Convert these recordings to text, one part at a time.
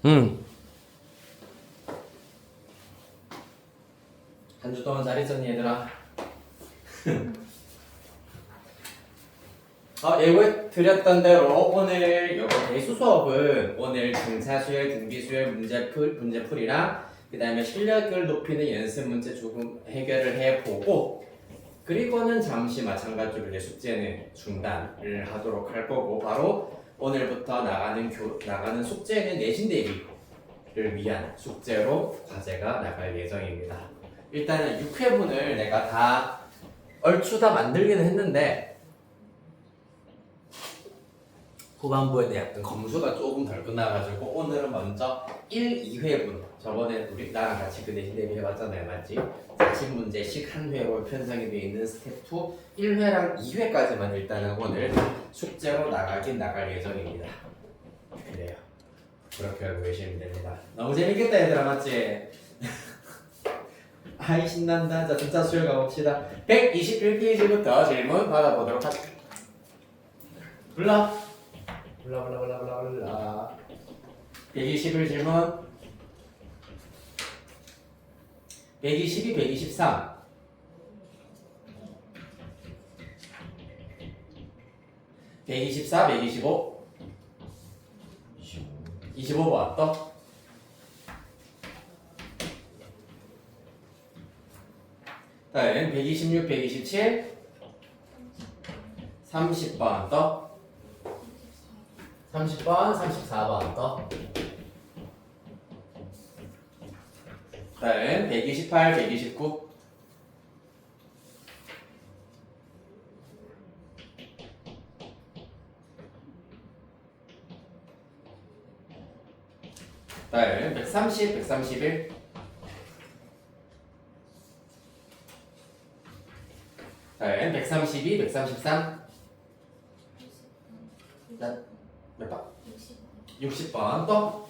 응. 한 주 동안 잘 있었니 얘들아? 예고해 드렸던 대로 오늘 요거 대수 수업은 오늘 등차수열, 등비수열 문제풀이랑 그 다음에 실력을 높이는 연습 문제 조금 해결을 해보고 그리고는 잠시 마찬가지로 이제 숙제는 중단을 하도록 할 거고 바로 오늘부터 나가는 숙제는 내신 대비를 위한 숙제로 과제가 나갈 예정입니다. 일단은 6회분을 내가 다 얼추 다 만들기는 했는데 후반부에 약간 검수가 조금 덜 끝나가지고 오늘은 먼저 1, 2회분 저번에 우리 나랑 같이 그 내신 대비 해봤잖아요, 맞지? 40문제씩 한 회로 편성이 되어 있는 스텝 2 1회랑 2회까지만 일단은 오늘 숙제로 나갈 예정입니다. 그래요. 그렇게 알고 계시면 됩니다. 너무 재밌겠다 얘들아, 맞지? 아이 신난다. 자, 진짜 수요 가봅시다. 121페이지부터 질문 받아보도록 하죠. 불러 121 질문 122, 123 124, 125 25번 또 다음 126, 127 30번 또 30번, 34번 또 다음 128, 129 다음 130, 131 다음 132, 133 몇 번? 60번 또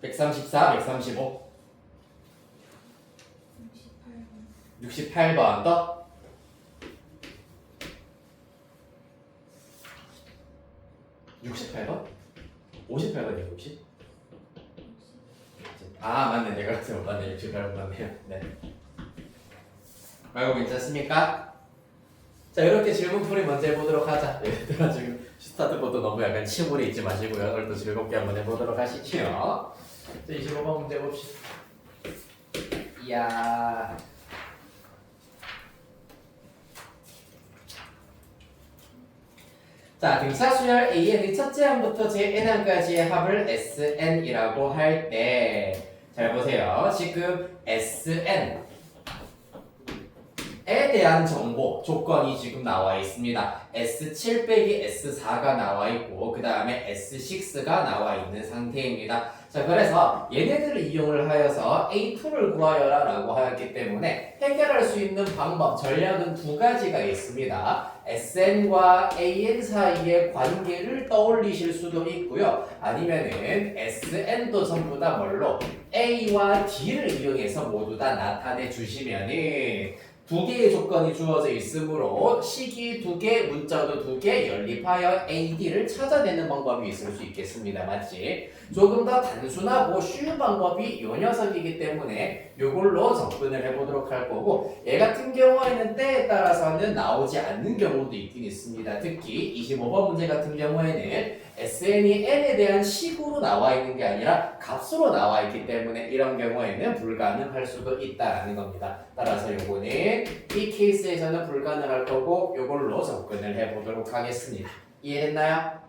134, 135 68번 또 68번? 58번이야 60? 아 맞네 내가 그때 못 봤네 68번 맞네요. 네. 말고 괜찮습니까? 자 이렇게 질문풀이 먼저 해보도록 하자. 얘들아 지금 스타트부터 너무 약간 침울해 있지 마시고요. 오늘도 즐겁게 한번 해보도록 하시죠. 자 25번 문제 봅시다. 이야 자 등차수열 AN의 첫째 항부터 제-n항까지의 합을 SN이라고 할 때 잘 보세요. 지금 SN 에 대한 정보, 조건이 지금 나와 있습니다. S7 빼기 S4가 나와 있고 그 다음에 S6가 나와 있는 상태입니다. 자 그래서 얘네들을 이용을 하여서 A2를 구하여라 라고 하였기 때문에 해결할 수 있는 방법, 전략은 두 가지가 있습니다. SN과 AN 사이의 관계를 떠올리실 수도 있고요. 아니면은 SN도 전부 다 뭘로 A와 D를 이용해서 모두 다 나타내 주시면은 두 개의 조건이 주어져 있으므로 식이 두 개, 문자도 두 개 연립하여 AD를 찾아내는 방법이 있을 수 있겠습니다. 맞지? 조금 더 단순하고 쉬운 방법이 요 녀석이기 때문에 요걸로 접근을 해보도록 할 거고 얘 같은 경우에는 때에 따라서는 나오지 않는 경우도 있긴 있습니다. 특히 25번 문제 같은 경우에는 SN이 n에 대한 식으로 나와 있는 게 아니라 값으로 나와 있기 때문에 이런 경우에는 불가능할 수도 있다라는 겁니다. 따라서 요거는 이 케이스에서는 불가능할 거고 요걸로 접근을 해보도록 하겠습니다. 이해됐나요?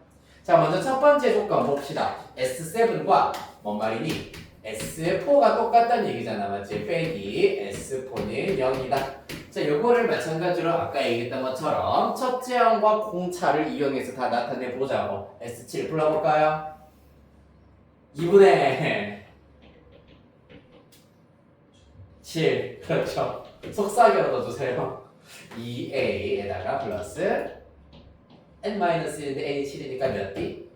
자 먼저 첫 번째 조건 봅시다. S7과 뭔 말이니? S4가 똑같다는 얘기잖아 맞지? 빼기 S4는 0이다. 자, 요거를 마찬가지로 아까 얘기했던 것처럼 첫째 항과 공차를 이용해서 다 나타내 보자고. S7 불러볼까요? 2분의 7 그렇죠. 속삭여 넣어주세요. 2a에다가 플러스 n-1인데 n이 7이니까 몇 d?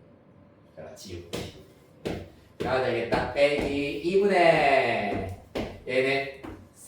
그렇지 6d. 가 되겠다. 빼기 2분의 얘는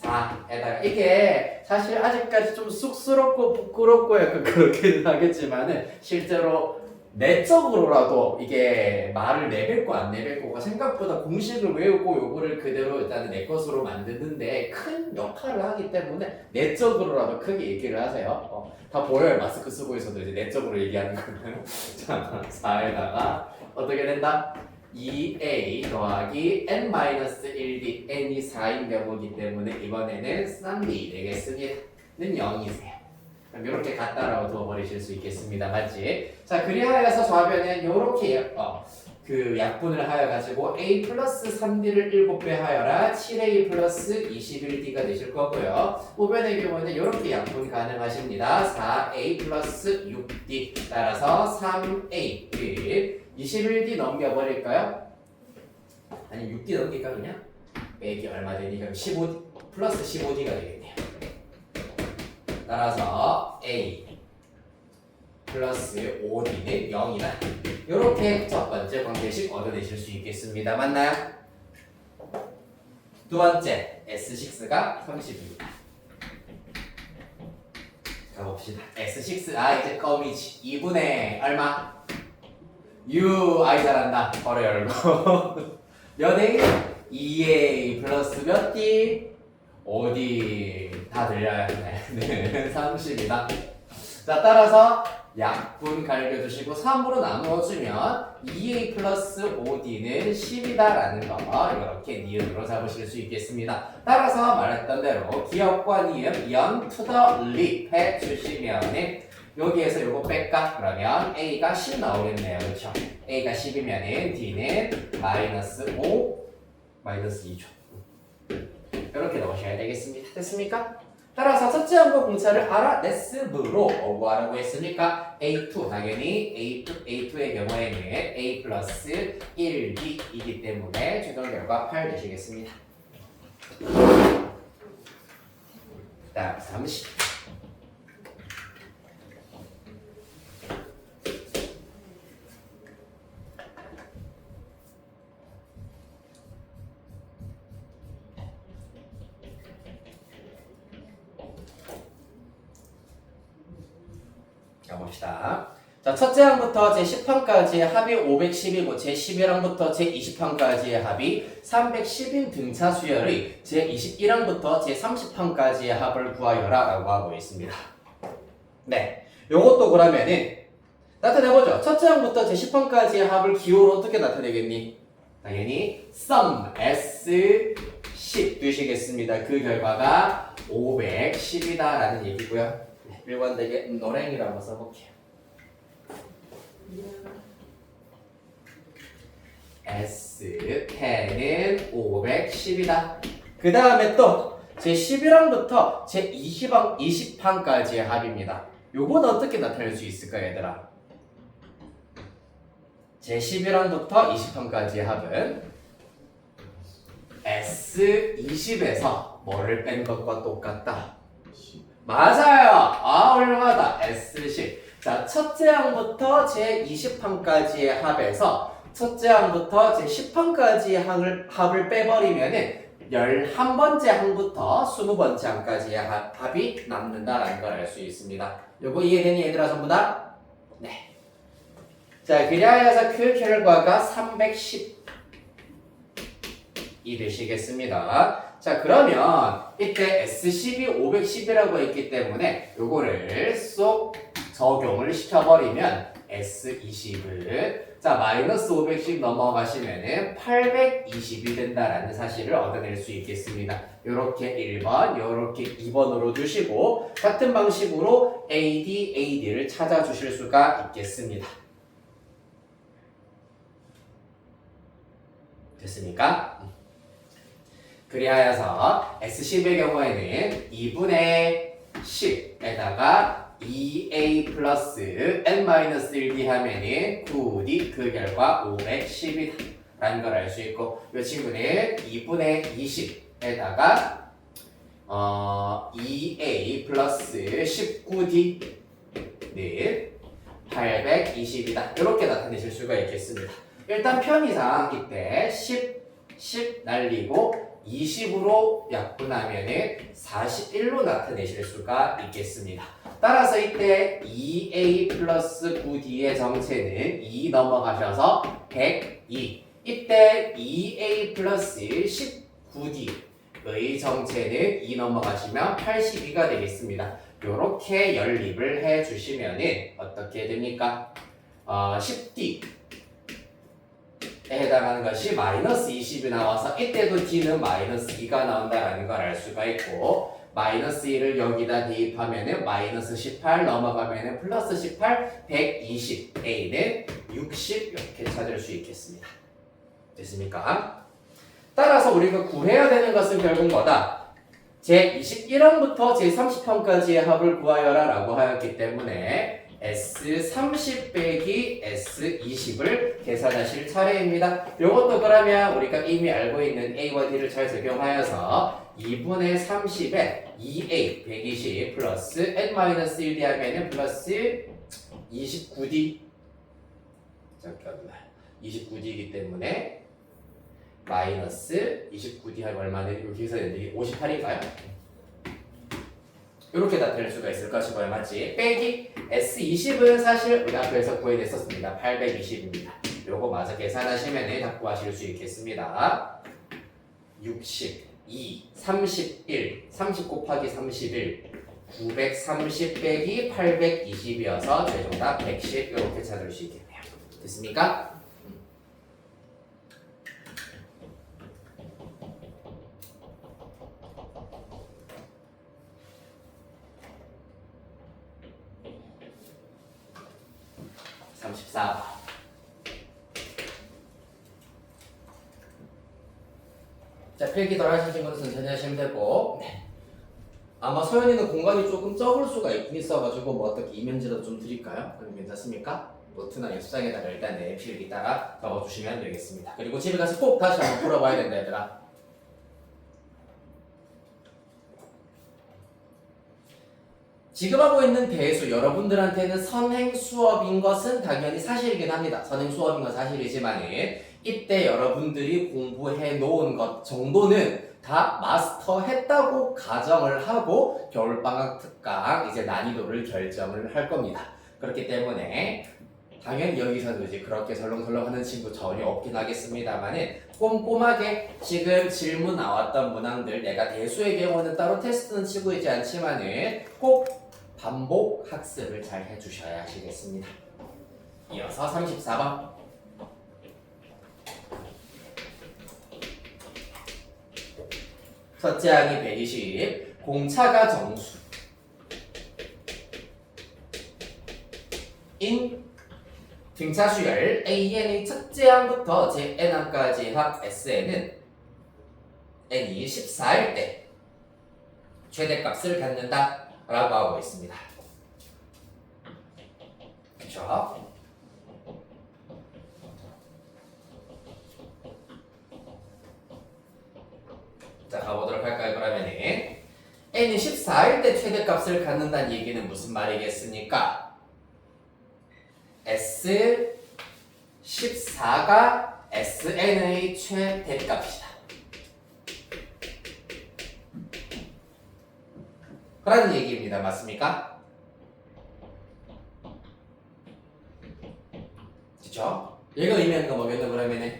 4에다가 이게 사실 아직까지 좀 쑥스럽고 부끄럽고 약간 그렇게는 하겠지만은 실제로 내적으로라도 이게 말을 내뱉고 안 내뱉고가 생각보다 공식을 외우고 요거를 그대로 일단은 내 것으로 만드는데 큰 역할을 하기 때문에 내적으로라도 크게 얘기를 하세요. 다 보여요. 마스크 쓰고 있어도 이제 내적으로 얘기하는 거는. 자, 4에다가 어떻게 된다? 2a 더하기 n-1d n이 4인 경우이기 때문에 이번에는 쌍이 되겠습니다. 는 0이세요. 그럼 이렇게 갖다라고 두어버리실 수 있겠습니다. 맞지? 자, 그리하여서 좌변은 이렇게 그 약분을 하여가지고 a 플러스 3d를 7배 하여라 7a 플러스 21d가 되실 거고요. 우변의 경우는 이렇게 약분 가능하십니다. 4a 플러스 6d 따라서 3a 21d 넘겨버릴까요? 아니 6d 넘길까 그냥? 빼기 얼마 되니까 15d 플러스 15d가 되겠네요. 따라서 a 플러스 5d는 0이다. 이렇게 첫 번째 관계식 얻어내실 수 있겠습니다. 맞나요? 두 번째 S6가 30입니다. 가봅시다. S6 이제 껌이지. 2분의 얼마? U I 잘한다. 바로 열고 몇 A? 2A 플러스 몇 D? 5D 다 들려요. 네, 30이다. 자, 따라서 약분 갈겨주시고 3으로 나누어주면 2A 플러스 5D는 10이다라는 거 이렇게 니은으로 잡으실 수 있겠습니다. 따라서 말했던 대로 기억과 니은 연 to the leap 해주시면 여기에서 요거 뺄까? 그러면 A가 10 나오겠네요. 그렇죠? A가 10이면 D는 마이너스 5, 마이너스 2죠. 이렇게 넣으셔야 되겠습니다. 됐습니까? 따라서 첫째 항목 공차를 알아냈으므로 뭐라고 했습니까? A2 당연히 A2의 경우에는 A 플러스 1B이기 때문에 최종 결과 8 되시겠습니다. 다음 30. 가봅시다. 자, 첫째 항부터 제10항까지의 합이 510이고 제11항부터 제20항까지의 합이 310인 등차 수열의 제21항부터 제30항까지의 합을 구하여라 라고 하고 있습니다. 네, 요것도 그러면은 나타내보죠. 첫째 항부터 제10항까지의 합을 기호로 어떻게 나타내겠니? 당연히 sum S10 두시겠습니다. 그 결과가 510이다 라는 얘기고요. 일관되게 노랭이라고 한번 써볼게요. S10은 510이다. 그 다음에 또 제11항부터 제20항까지의 합입니다. 요건 어떻게 나타낼 수 있을까 얘들아? 제11항부터 20항까지의 합은 S20에서 뭐를 뺀 것과 똑같다. 맞아요. 훌륭하다. S10. 자, 첫째 항부터 제20항까지의 합에서 첫째 항부터 제10항까지의 합을 빼버리면은 11번째 항부터 20번째 항까지의 합이 남는다라는 걸 알 수 있습니다. 요거 이해되니 얘들아 전부 다? 네. 자, 그리하여서 그 결과가 310이 되시겠습니다. 자, 그러면 이때 S10이 510이라고 했기 때문에 요거를 쏙 적용을 시켜버리면 S20을 자 마이너스 510 넘어가시면은 820이 된다라는 사실을 얻어낼 수 있겠습니다. 요렇게 1번, 요렇게 2번으로 두시고 같은 방식으로 AD, AD를 찾아주실 수가 있겠습니다. 됐습니까? 그리하여서 S10의 경우에는 2분의 10에다가 2a 플러스 n-1d 하면은 9d 그 결과 510이다 라는 걸 알 수 있고 이 친구는 2분의 20에다가 2a 플러스 19d는 820이다 이렇게 나타내실 수가 있겠습니다. 일단 편의상 이때 10 날리고 20으로 약분하면은 41로 나타내실 수가 있겠습니다. 따라서 이때 2a 플러스 9d의 정체는 2 넘어가셔서 102. 이때 2a 플러스 19d의 정체는 2 넘어가시면 82가 되겠습니다. 요렇게 연립을 해주시면은 어떻게 됩니까? 10d에 해당하는 것이 마이너스 20이 나와서 이때도 d는 마이너스 2가 나온다라는 걸 알 수가 있고 마이너스 1을 여기다 대입하면은 마이너스 18 넘어가면은 플러스 18, 120, a는 60 이렇게 찾을 수 있겠습니다. 됐습니까? 따라서 우리가 구해야 되는 것은 결국 뭐다? 제21항부터 제30항까지의 합을 구하여라 라고 하였기 때문에 S30 빼기 S20을 계산하실 차례입니다. 이것도 그러면 우리가 이미 알고 있는 A와 D를 잘 적용하여서 2분의 30에 2A 120 플러스 N-1D 하면은 플러스 29D 잠깐만 29D이기 때문에 마이너스 29D 하면 얼마나 이렇게 해서 이게 58인가요? 이렇게 나타낼 수가 있을 것이 얼마지? 빼기 S20은 사실 우리 앞에서 구해냈었습니다. 820입니다. 요거 마저 계산하시면 답 구하실 수 있겠습니다. 62, 31, 30 곱하기 31, 930 빼기 820이어서 최종답 110 이렇게 찾을 수 있겠네요. 됐습니까? 34번. 자, 필기 덜 하신 친구는 천천히 하시면 되고 아마 서연이는 공간이 조금 적을 수가 있긴 있어가지고 뭐 어떻게 이면지라도 좀 드릴까요? 그럼 괜찮습니까? 노트나 연습장에다가 일단 내 필기 따라 적어주시면 되겠습니다. 그리고 집에 가서 꼭 다시 한번 풀어봐야 된다 얘들아. 지금 하고 있는 대수 여러분들한테는 선행 수업인 것은 당연히 사실이긴 합니다. 선행 수업인 건 사실이지만은 이때 여러분들이 공부해 놓은 것 정도는 다 마스터했다고 가정을 하고 겨울방학 특강 이제 난이도를 결정을 할 겁니다. 그렇기 때문에 당연히 여기서도 이제 그렇게 설렁설렁 하는 친구 전혀 없긴 하겠습니다만은 꼼꼼하게 지금 질문 나왔던 문항들 내가 대수의 경우는 따로 테스트는 치고 있지 않지만은 꼭 반복 학습을 잘 해주셔야 하시겠습니다. 이어서 34번. 첫째 항이 120, 공차가 정수. 인 등차수열 AN의 첫째 항부터 제 N항까지 합 SN은 N이 14일 때 최대값을 갖는다 라고 하고 있습니다. 그쵸? 자, 가보도록 할까요? 그러면은 N이 14일 때 최대값을 갖는다는 얘기는 무슨 말이겠습니까? S14가 SN의 최대값이다. 라는 얘기입니다. 맞습니까? 그쵸? 얘가 의미하는 거 뭐겠노 그러면은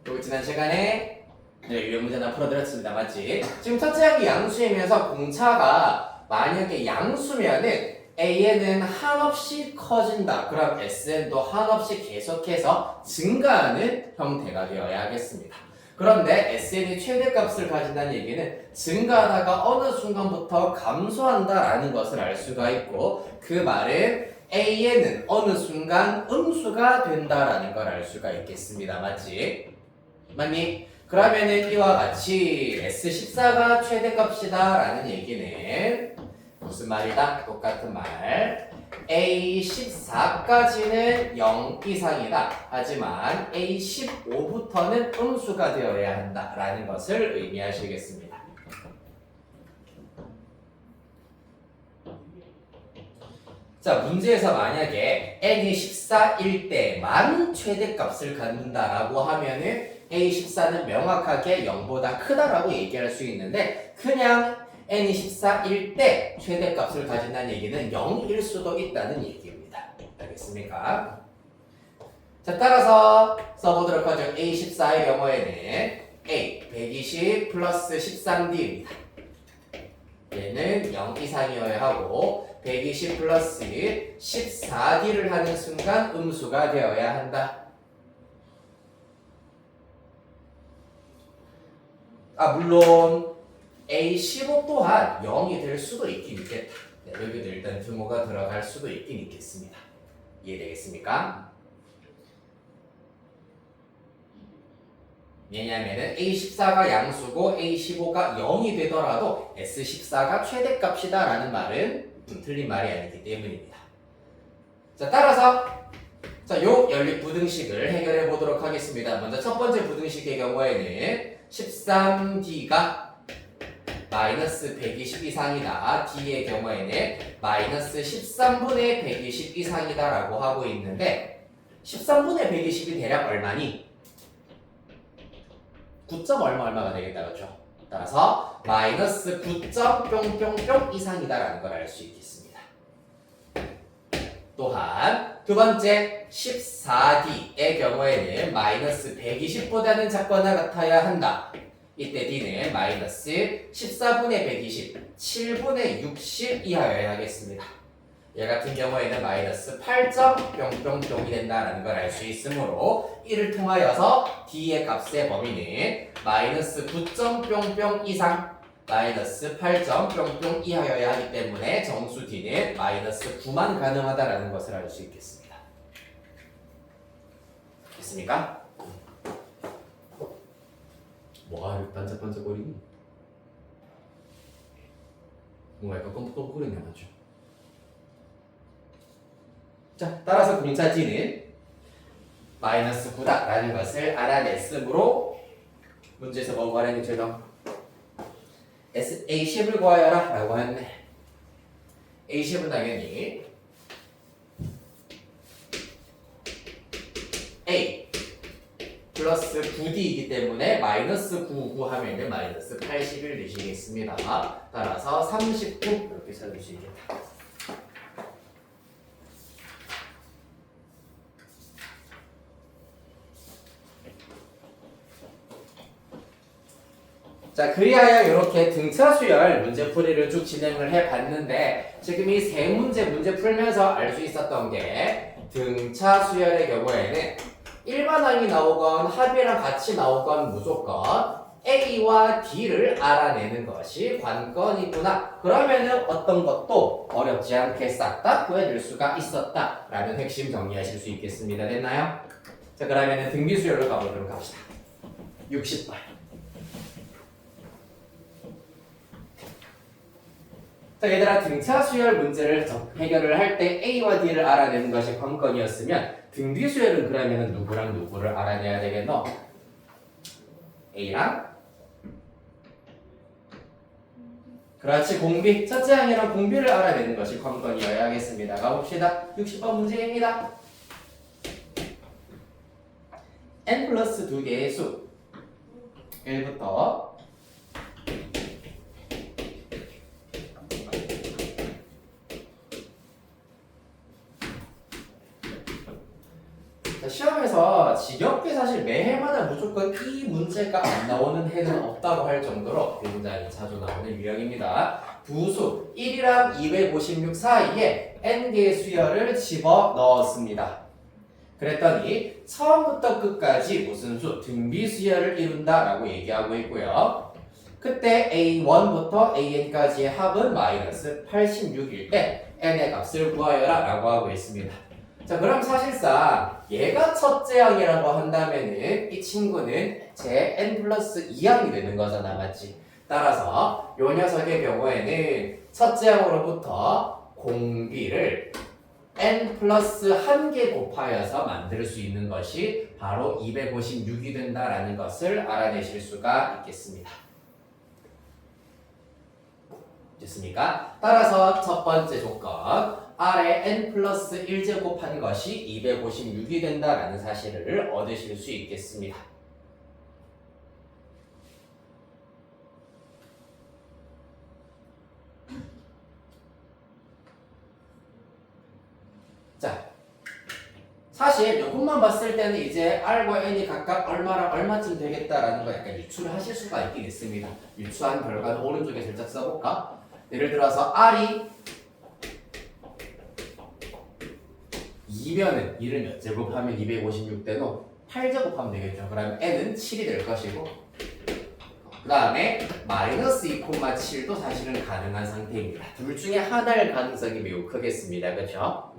여기 지난 시간에 유형 문제 하나 풀어드렸습니다. 맞지? 지금 첫째 항이 양수이면서 공차가 만약에 양수면은 AN은 한없이 커진다. 그럼 SN도 한없이 계속해서 증가하는 형태가 되어야 하겠습니다. 그런데 SN이 최대값을 가진다는 얘기는 증가하다가 어느 순간부터 감소한다라는 것을 알 수가 있고 그 말은 AN은 어느 순간 음수가 된다라는 걸 알 수가 있겠습니다. 맞지? 맞니? 그러면은 이와 같이 S14가 최대값이다 라는 얘기는 무슨 말이다? 똑같은 말. A14까지는 0 이상이다. 하지만 A15부터는 음수가 되어야 한다 라는 것을 의미하시겠습니다. 자, 문제에서 만약에 n이 14일 때만 최대값을 갖는다라고 하면은 A14는 명확하게 0보다 크다라고 얘기할 수 있는데 그냥 n이 14일 때 최대값을 가진다는 얘기는 0일 수도 있다는 얘기입니다. 알겠습니까? 자, 따라서 써보도록 하죠. A14의 경우에는 A 120 플러스 13D입니다. 얘는 0 이상이어야 하고 120 플러스 14D를 하는 순간 음수가 되어야 한다. 물론 A15 또한 0이 될 수도 있긴 있겠다. 네, 여기도 일단 등호가 들어갈 수도 있긴 있겠습니다. 이해되겠습니까? 왜냐하면 A14가 양수고 A15가 0이 되더라도 S14가 최대값이다 라는 말은 틀린 말이 아니기 때문입니다. 자, 따라서 요 연립부등식을 해결해 보도록 하겠습니다. 먼저 첫 번째 부등식의 경우에는 13D가 마이너스 120 이상이다. D의 경우에는 마이너스 13분의 120 이상이다 라고 하고 있는데 13분의 120이 대략 얼마니? 9. 얼마가 되겠다, 그렇죠? 따라서 마이너스 9. 이상이다 라는 걸 알 수 있겠습니다. 또한 두 번째 14D의 경우에는 마이너스 120보다는 작거나 같아야 한다. 이때 D는 마이너스 14분의 120, 7분의 60 이하여야 하겠습니다. 얘 같은 경우에는 마이너스 8.0이 된다는 걸 알 수 있으므로 이를 통하여서 D의 값의 범위는 마이너스 9.0 이상, 마이너스 8.0 이하여야 하기 때문에 정수 D는 마이너스 9만 가능하다라는 것을 알 수 있겠습니다. 됐습니까? 뭐가 이렇게 반짝반짝거리니? 뭔가 약간 껌뻑껌뻑거리네, 맞죠? 자, 따라서 공차 D는 마이너스 9다 라는 것을 알아냈으므로 문제에서 뭐 구하라는 제가 A10을 구하여라 라고 했네. A10은 당연히 A 플러스 9D이기 때문에 마이너스 9 구하면 마이너스 80을 내시겠습니다. 따라서 39 이렇게 찾을 수 있겠다. 자, 그리하여 이렇게 등차수열 문제풀이를 쭉 진행을 해봤는데 지금 이 세 문제 풀면서 알 수 있었던 게 등차수열의 경우에는 일반항이 나오건 합이랑 같이 나오건 무조건 A와 D를 알아내는 것이 관건이구나. 그러면은 어떤 것도 어렵지 않게 싹 다 구해낼 수가 있었다라는 핵심 정리하실 수 있겠습니다. 됐나요? 자, 그러면은 등비수열로 가보도록 합시다. 60번. 자, 얘들아, 등차수열 문제를 해결을 할 때 A와 D를 알아내는 것이 관건이었으면 등비수열은 그러면 누구랑 누구를 알아내야 되겠노? A랑 그렇지, 공비. 첫째 항이랑 공비를 알아내는 것이 관건이어야 하겠습니다. 가봅시다. 60번 문제입니다. n 플러스 2개의 수 1부터 시험에서 지겹게 사실 매해마다 무조건 이 문제가 안 나오는 해는 없다고 할 정도로 굉장히 자주 나오는 유형입니다. 부수 1이랑 256 사이에 n개의 수열을 집어 넣었습니다. 그랬더니 처음부터 끝까지 무슨 수? 등비수열을 이룬다 라고 얘기하고 있고요. 그때 A1부터 AN까지의 합은 마이너스 86일 때 n의 값을 구하여라 라고 하고 있습니다. 자, 그럼 사실상 얘가 첫째 항이라고 한다면은 이 친구는 제 n 플러스 2항이 되는 거잖아, 맞지? 따라서 요 녀석의 경우에는 첫째 항으로부터 공비를 n 플러스 1개 곱하여서 만들 수 있는 것이 바로 256이 된다라는 것을 알아내실 수가 있겠습니다. 됐습니까? 따라서 첫 번째 조건 R에 n 플러스 1제곱한 것이 256이 된다라는 사실을 얻으실 수 있겠습니다. 자, 사실 요것만 봤을 때는 이제 R과 N이 각각 얼마쯤 되겠다라는 거 약간 유추를 하실 수가 있긴 있습니다. 유추한 결과는 오른쪽에 살짝 써볼까? 예를 들어서 R이 2면은 2를 몇 제곱하면 256되노? 8제곱하면 되겠죠. 그러면 N은 7이 될 것이고 그 다음에 마이너스 2,7도 사실은 가능한 상태입니다. 둘 중에 하나일 가능성이 매우 크겠습니다. 그렇죠?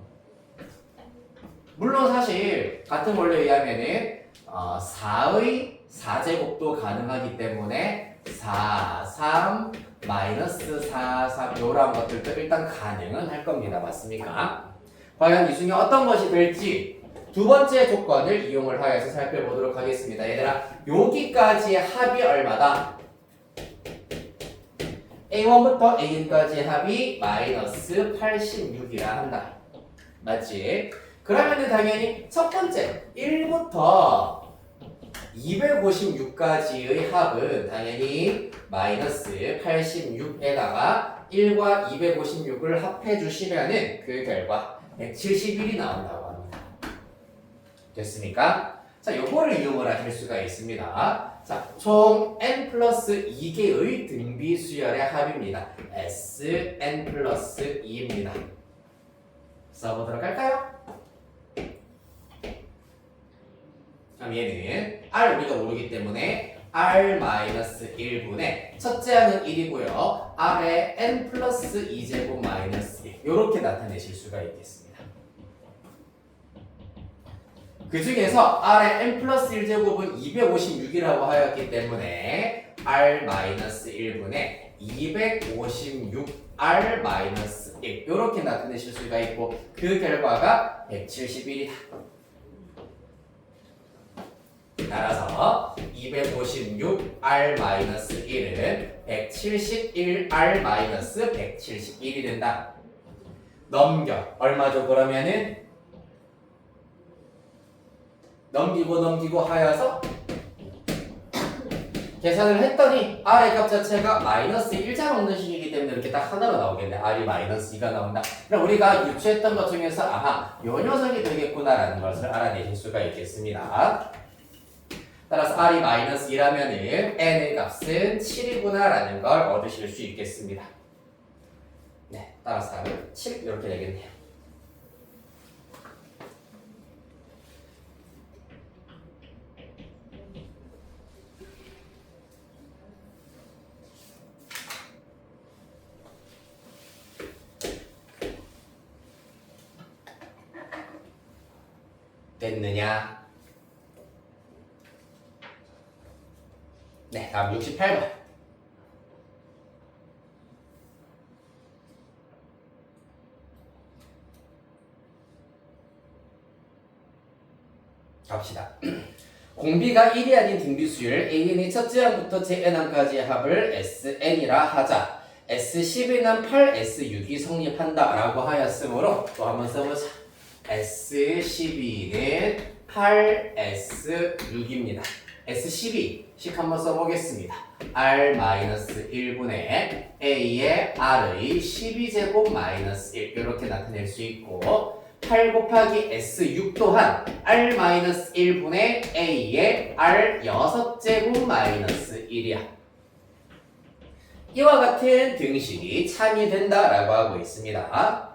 물론 사실 같은 원리에 의하면은 4의 4제곱도 가능하기 때문에 4, 3, 마이너스 4, 3 이런 것들도 일단 가능은 할 겁니다. 맞습니까? 과연 이 중에 어떤 것이 될지 두 번째 조건을 이용을 하여서 살펴보도록 하겠습니다. 얘들아, 여기까지의 합이 얼마다? A1부터 AN까지의 합이 마이너스 86이라 한다. 맞지? 그러면은 당연히 첫 번째 1부터 256까지의 합은 당연히 마이너스 86에다가 1과 256을 합해 주시면은 그 결과 171이 나온다고 합니다. 됐습니까? 자, 요거를 이용을 하실 수가 있습니다. 자, 총 n 플러스 2개의 등비 수열의 합입니다. Sn 플러스 2입니다. 써보도록 할까요? 그럼 얘는 R 우리가 모르기 때문에 R-1분의 첫째 항은 1이고요. R의 n 플러스 2제곱 마이너스 1 이렇게 나타내실 수가 있겠습니다. 그 중에서 R의 n 플러스 1제곱은 256이라고 하였기 때문에 R-1분의 256R-1 이렇게 나타내실 수가 있고 그 결과가 171이다. 따라서 256R-1은 171R-171이 된다. 넘겨. 얼마죠? 그러면은 넘기고 하여서 계산을 했더니 R의 값 자체가 마이너스 1자 없는 식이기 때문에 이렇게 딱 하나로 나오겠네. R이 마이너스 2가 나온다. 그럼 우리가 유추했던 것 중에서 아하, 요 녀석이 되겠구나라는 것을 알아내실 수가 있겠습니다. 따라서 R이 마이너스 2라면은 N의 값은 7이구나라는 걸 얻으실 수 있겠습니다. 네, 따라서 답은 7 이렇게 되겠네요. 됐느냐? 네, 다음 68번. 갑시다. 공비가 1이 아닌 등비수열 AN의 첫째 항부터 JN항까지의 합을 SN이라 하자. S10에는 8S6이 성립한다 라고 하였으므로 또 한번 써보자. S12는 8S6입니다. S12식 한번 써보겠습니다. R-1분의 A의 R의 12제곱 마이너스 1 이렇게 나타낼 수 있고 8 곱하기 S6 또한 R-1분의 A의 R 6제곱 마이너스 1이야. 이와 같은 등식이 참이된다라고 하고 있습니다.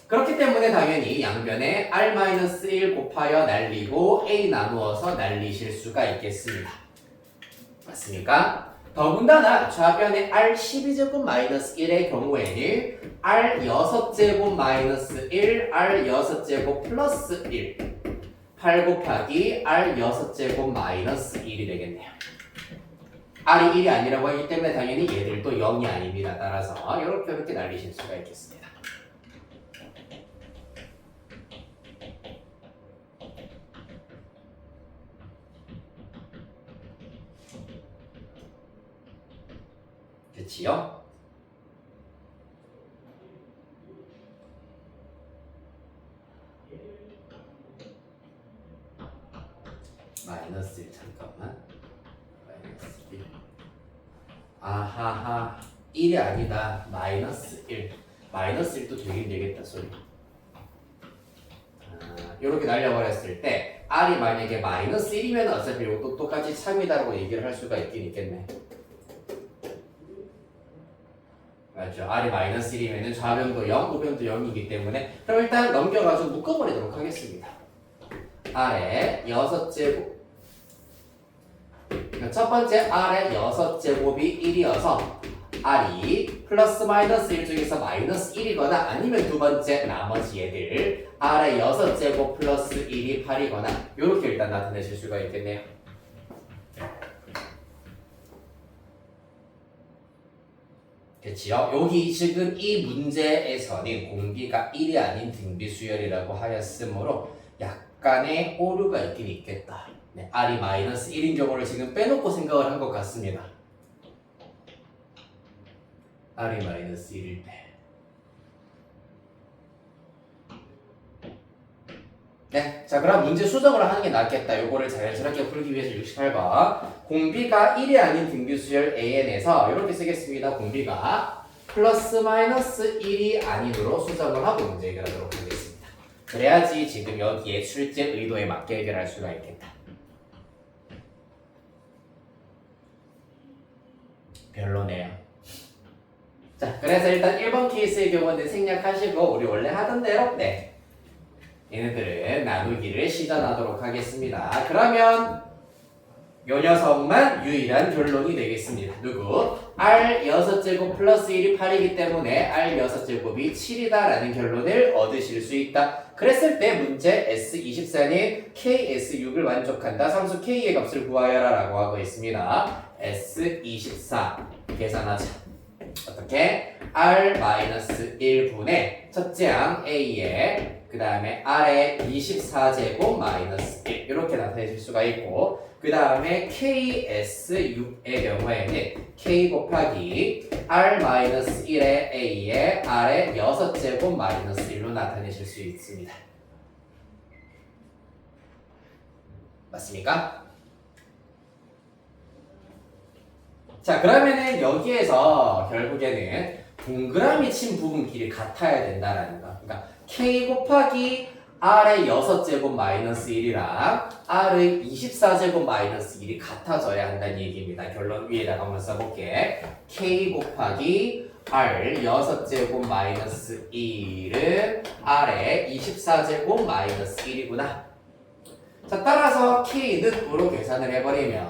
그렇기 때문에 당연히 양변에 R-1 곱하여 날리고 A 나누어서 날리실 수가 있겠습니다. 맞습니까? 더군다나 좌변에 R12제곱 마이너스 1의 경우에는 R6제곱 마이너스 1, R6제곱 플러스 1 8 곱하기 R6제곱 마이너스 1이 되겠네요. R이 1이 아니라고 하기 때문에 당연히 얘들도 0이 아닙니다. 따라서 이렇게 날리실 수가 있겠습니다. 그치요? 마이너스 1 잠깐만. 마이너스 1. 아하하 1이 아니다. 마이너스 1. 마이너스 1도 되긴 되겠다 소리. 이렇게 날려버렸을 때 R이 만약에 마이너스 1이면 어차피 이것도 똑같이 참이다라고 얘기를 할 수가 있긴 있겠네. 맞죠? R이 마이너스 1이면 좌변도 0, 우변도 0이기 때문에 그럼 일단 넘겨가지고 묶어버리도록 하겠습니다. R의 6제곱 첫 번째 R의 6제곱이 1이어서 R이 플러스 마이너스 1 중에서 마이너스 1이거나 아니면 두 번째 나머지 얘들 R의 6제곱 플러스 1이 8이거나 이렇게 일단 나타내실 수가 있겠네요. 그치요? 여기 지금 이 문제에서는 공비가 1이 아닌 등비수열이라고 하였으므로 약간의 오류가 있긴 있겠다. 네, R이 마이너스 1인 경우를 지금 빼놓고 생각을 한 것 같습니다. R이 마이너스 1일 때. 네, 자 그럼 문제 수정을 하는 게 낫겠다. 요거를 자연스럽게 풀기 위해서 68번 공비가 1이 아닌 등비수열 AN에서 이렇게 쓰겠습니다. 공비가 플러스 마이너스 1이 아닌으로 수정을 하고 문제 해결하도록 하겠습니다. 그래야지 지금 여기에 출제 의도에 맞게 해결할 수가 있겠다. 별로네요. 자, 그래서 일단 1번 케이스의 경우는 생략하시고 우리 원래 하던 대로 네 얘네들은 나누기를 시전하도록 하겠습니다. 그러면 요 녀석만 유일한 결론이 되겠습니다. 누구? R 6제곱 플러스 1이 8이기 때문에 R 6제곱이 7이다 라는 결론을 얻으실 수 있다. 그랬을 때 문제 S24는 KS6을 만족한다. 상수 K의 값을 구하여라 라고 하고 있습니다. S24 계산하자. 어떻게? R-1분의 첫째 항 A에 그 다음에 R의 24제곱 마이너스 1 이렇게 나타내실 수가 있고 그 다음에 KS6의 경우에는 K 곱하기 R-1의 A에 R의 6제곱 마이너스 1로 나타내실 수 있습니다. 맞습니까? 자 그러면은 여기에서 결국에는 동그라미 친 부분 길이 같아야 된다라는 거. 그러니까 K 곱하기 R의 6제곱 마이너스 1이랑 R의 24제곱 마이너스 1이 같아져야 한다는 얘기입니다. 결론 위에다가 한번 써볼게. K 곱하기 R 6제곱 마이너스 1은 R의 24제곱 마이너스 1이구나. 자 따라서 K는 으로 계산을 해버리면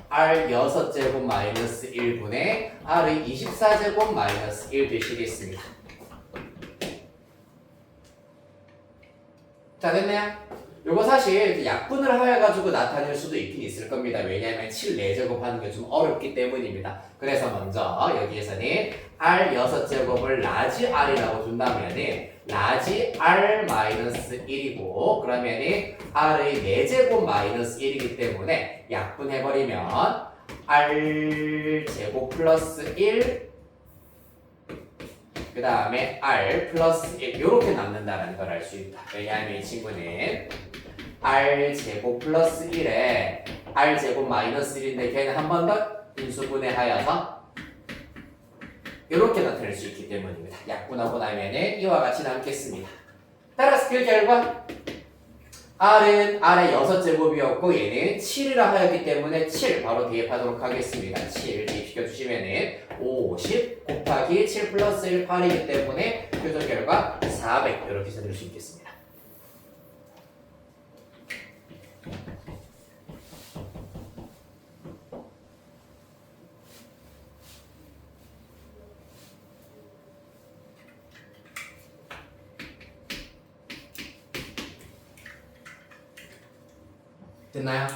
R 6제곱 마이너스 1분의 R의 24제곱 마이너스 1 되시겠습니다. 자 됐나요? 요거 사실 약분을 해가지고 나타낼 수도 있긴 있을 겁니다. 왜냐하면 7 4제곱 하는 게 좀 어렵기 때문입니다. 그래서 먼저 여기에서는 R 6제곱을 라지 R이라고 준다면은 라지 R 마이너스 1이고 그러면은 R의 4제곱 마이너스 1이기 때문에 약분해버리면 R 제곱 플러스 1 그 다음에 R 플러스 1 이렇게 남는다는 걸 알 수 있다. 왜냐하면 이 친구는 R 제곱 플러스 1에 R 제곱 마이너스 1인데 걔는 한 번 더 인수분해하여서 이렇게 나타낼 수 있기 때문입니다. 약분하고 나면은 이와 같이 남겠습니다. 따라서 그 결과 R은 R의 6제곱이었고 얘는 7이라 하였기 때문에 7 바로 대입하도록 하겠습니다. 7 대입시켜주시면은 50 곱하기 7 플러스 1 8이기 때문에 표준 결과 400 이렇게 써드릴 수 있겠습니다. 됐나요?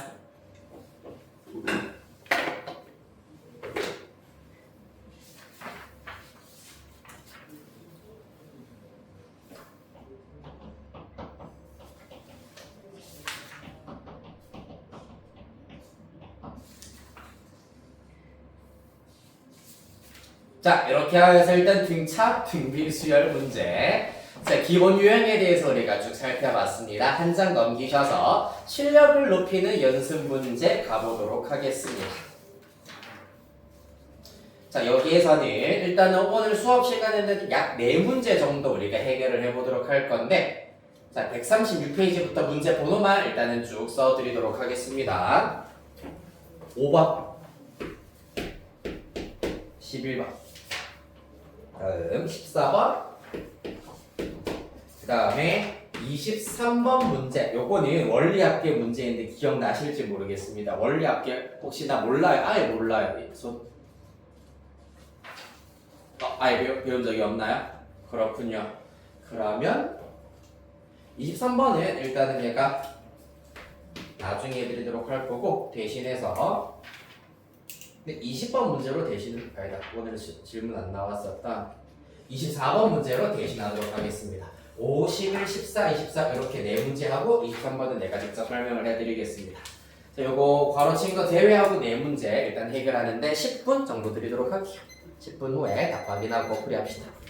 자, 이렇게 해서 일단 등차, 등비수열 문제. 자, 기본 유형에 대해서 우리가 쭉 살펴봤습니다. 한 장 넘기셔서 실력을 높이는 연습 문제 가보도록 하겠습니다. 자, 여기에서는 일단은 오늘 수업 시간에는 약 4문제 정도 우리가 해결을 해보도록 할 건데, 자, 136페이지부터 문제 번호만 일단은 쭉 써드리도록 하겠습니다. 5번, 11번, 다음 14번, 그 다음에 23번 문제. 요거는 원리합계 문제인데 기억나실지 모르겠습니다. 원리합계 혹시나 몰라요? 아예 몰라요. 아예 배운 적이 없나요? 그렇군요. 그러면 23번은 일단은 얘가 나중에 해드리도록 할 거고, 대신해서 근데 20번 문제로 대신 아니다. 오늘 질문 안 나왔었던 24번 문제로 대신하도록 하겠습니다. 5, 11, 14, 24 이렇게 4문제 하고 23번은 내가 직접 설명을 해드리겠습니다. 자, 요거 괄호친 거 제외하고 4문제 일단 해결하는데 10분 정도 드리도록 할게요. 10분 후에 답 확인하고 풀이합시다.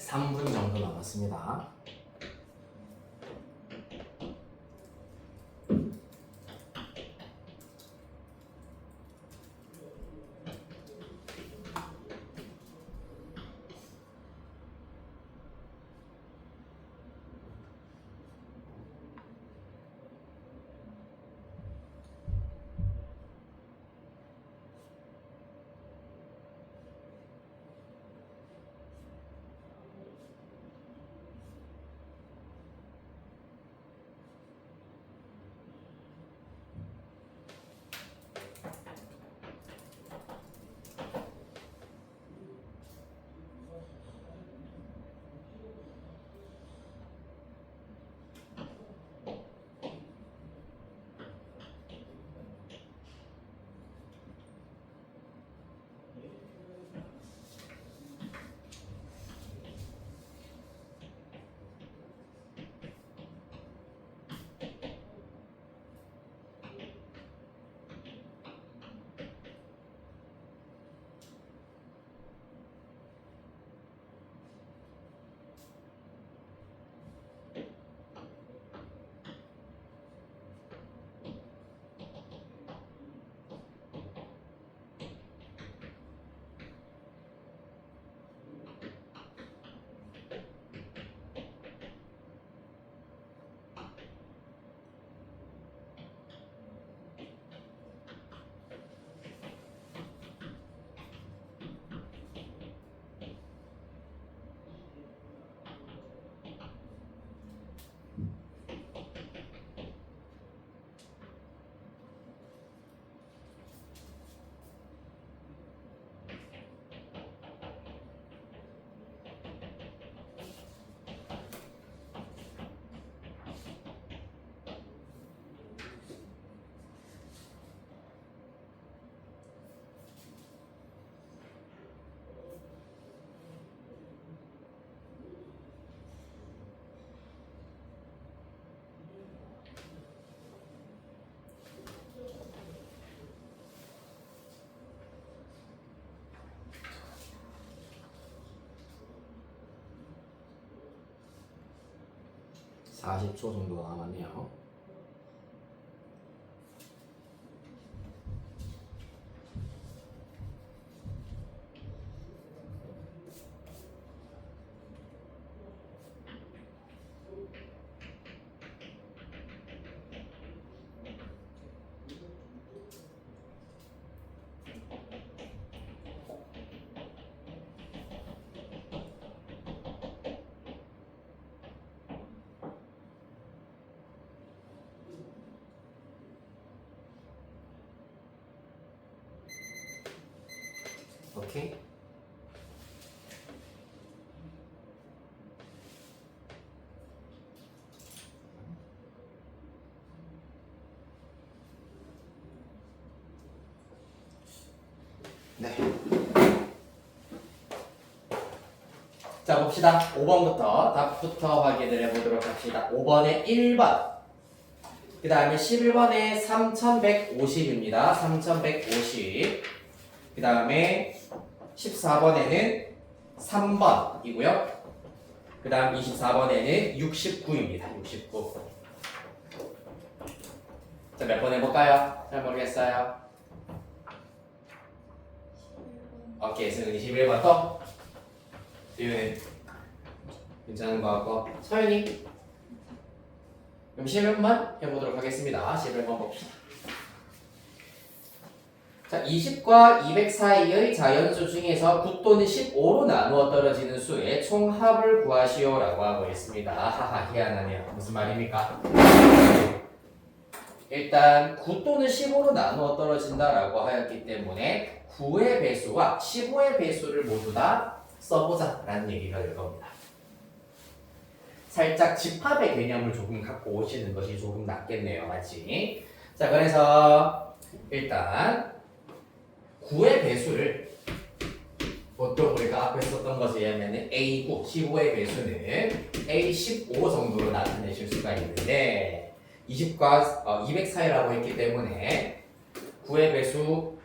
3분 정도 남았습니다. 사 40초 정도 남았네요. 오케이. 네. 자, 봅시다. 5번부터 답부터 확인을 해보도록 합시다. 5번에 1번. 그 다음에 11번에 3150입니다. 3150. 그 다음에 14번에는 3번이고요. 그 다음 24번에는 69입니다. 69. 자, 몇 번 해볼까요? 잘 모르겠어요. 오케이, 승은이 11번 또. 지우는 괜찮은 거 같고. 서윤이. 그럼 11번만 해보도록 하겠습니다. 11번 봅시다. 자, 20과 200 사이의 자연수 중에서 9 또는 15로 나누어 떨어지는 수의 총합을 구하시오라고 하고 있습니다. 하하, 희한하네요. 무슨 말입니까? 일단 9 또는 15로 나누어 떨어진다라고 하였기 때문에 9의 배수와 15의 배수를 모두 다 써보자라는 얘기가 될 겁니다. 살짝 집합의 개념을 조금 갖고 오시는 것이 조금 낫겠네요. 맞지? 자, 그래서 일단 9의 배수를 보통 우리가 앞에 썼던 것에 의하면 A9, 15의 배수는 A15 정도로 나타내실 수가 있는데 20과 200 사이라고 했기 때문에 9의 배수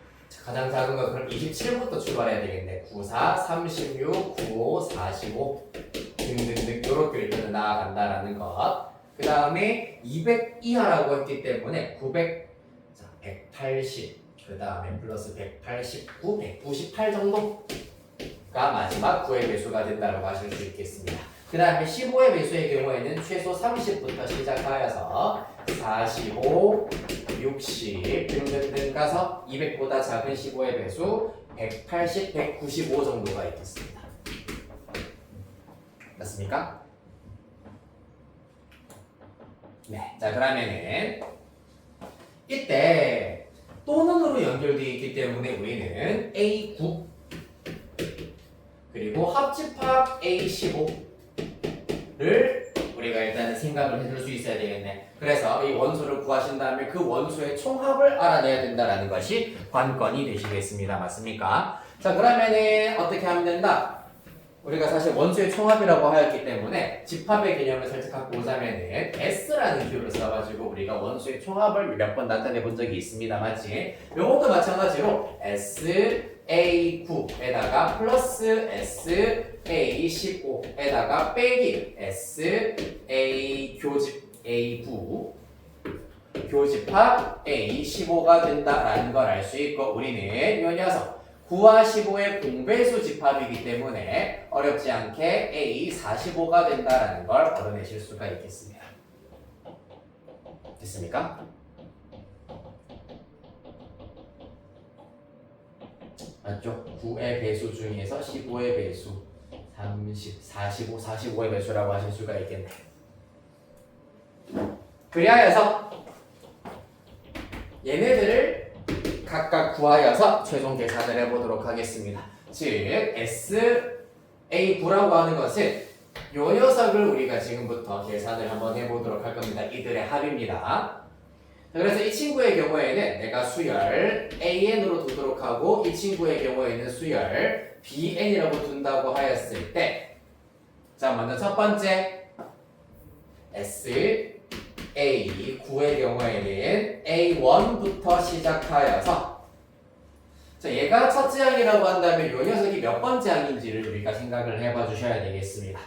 가장 작은 거 그럼 27부터 출발해야 되겠네. 94, 36, 95, 45 등등등 요렇게 일단은 나아간다라는 것. 그 다음에 200 이하라고 했기 때문에 900, 자 180, 그 다음에 플러스 189, 198 정도가 마지막 9의 배수가 된다고 하실 수 있겠습니다. 그 다음에 15의 배수의 경우에는 최소 30부터 시작하여서 45, 60 등등등 가서 200보다 작은 15의 배수 180, 195 정도가 있겠습니다. 맞습니까? 네. 자, 그러면은 이때 또는으로 연결되어 있기 때문에 우리는 A9 그리고 합집합 A15를 우리가 일단은 생각을 해줄 수 있어야 되겠네. 그래서 이 원소를 구하신 다음에 그 원소의 총합을 알아내야 된다는 것이 관건이 되시겠습니다. 맞습니까? 자, 그러면은 어떻게 하면 된다? 우리가 사실 원소의 총합이라고 하였기 때문에 집합의 개념을 살짝 갖고 오자면은 S라는 기호를 써가지고 우리가 원소의 총합을 몇 번 나타내 본 적이 있습니다. 맞지? 요것도 마찬가지로 SA9에다가 플러스 SA15에다가 빼기 SA 교집 A9 교집합 A15가 된다라는 걸 알 수 있고 우리는 요 녀석 9와 15의 공배수 집합이기 때문에 어렵지 않게 A45가 된다라는 걸 얻어내실 수가 있겠습니다. 됐습니까? 맞죠? 9의 배수 중에서 15의 배수 30, 45, 45의 배수라고 하실 수가 있겠네. 그리하여서 얘네들을 각각 구하여서 최종 계산을 해보도록 하겠습니다. 즉 SA9라고 하는 것은 이 녀석을 우리가 지금부터 계산을 한번 해보도록 할 겁니다. 이들의 합입니다. 그래서 이 친구의 경우에는 내가 수열 AN으로 두도록 하고 이 친구의 경우에는 수열 BN이라고 둔다고 하였을 때 자 먼저 첫 번째 A9의 경우에는 A1부터 시작하여서 자 얘가 첫째 항이라고 한다면 이 녀석이 몇 번째 항인지를 우리가 생각을 해봐 주셔야 되겠습니다.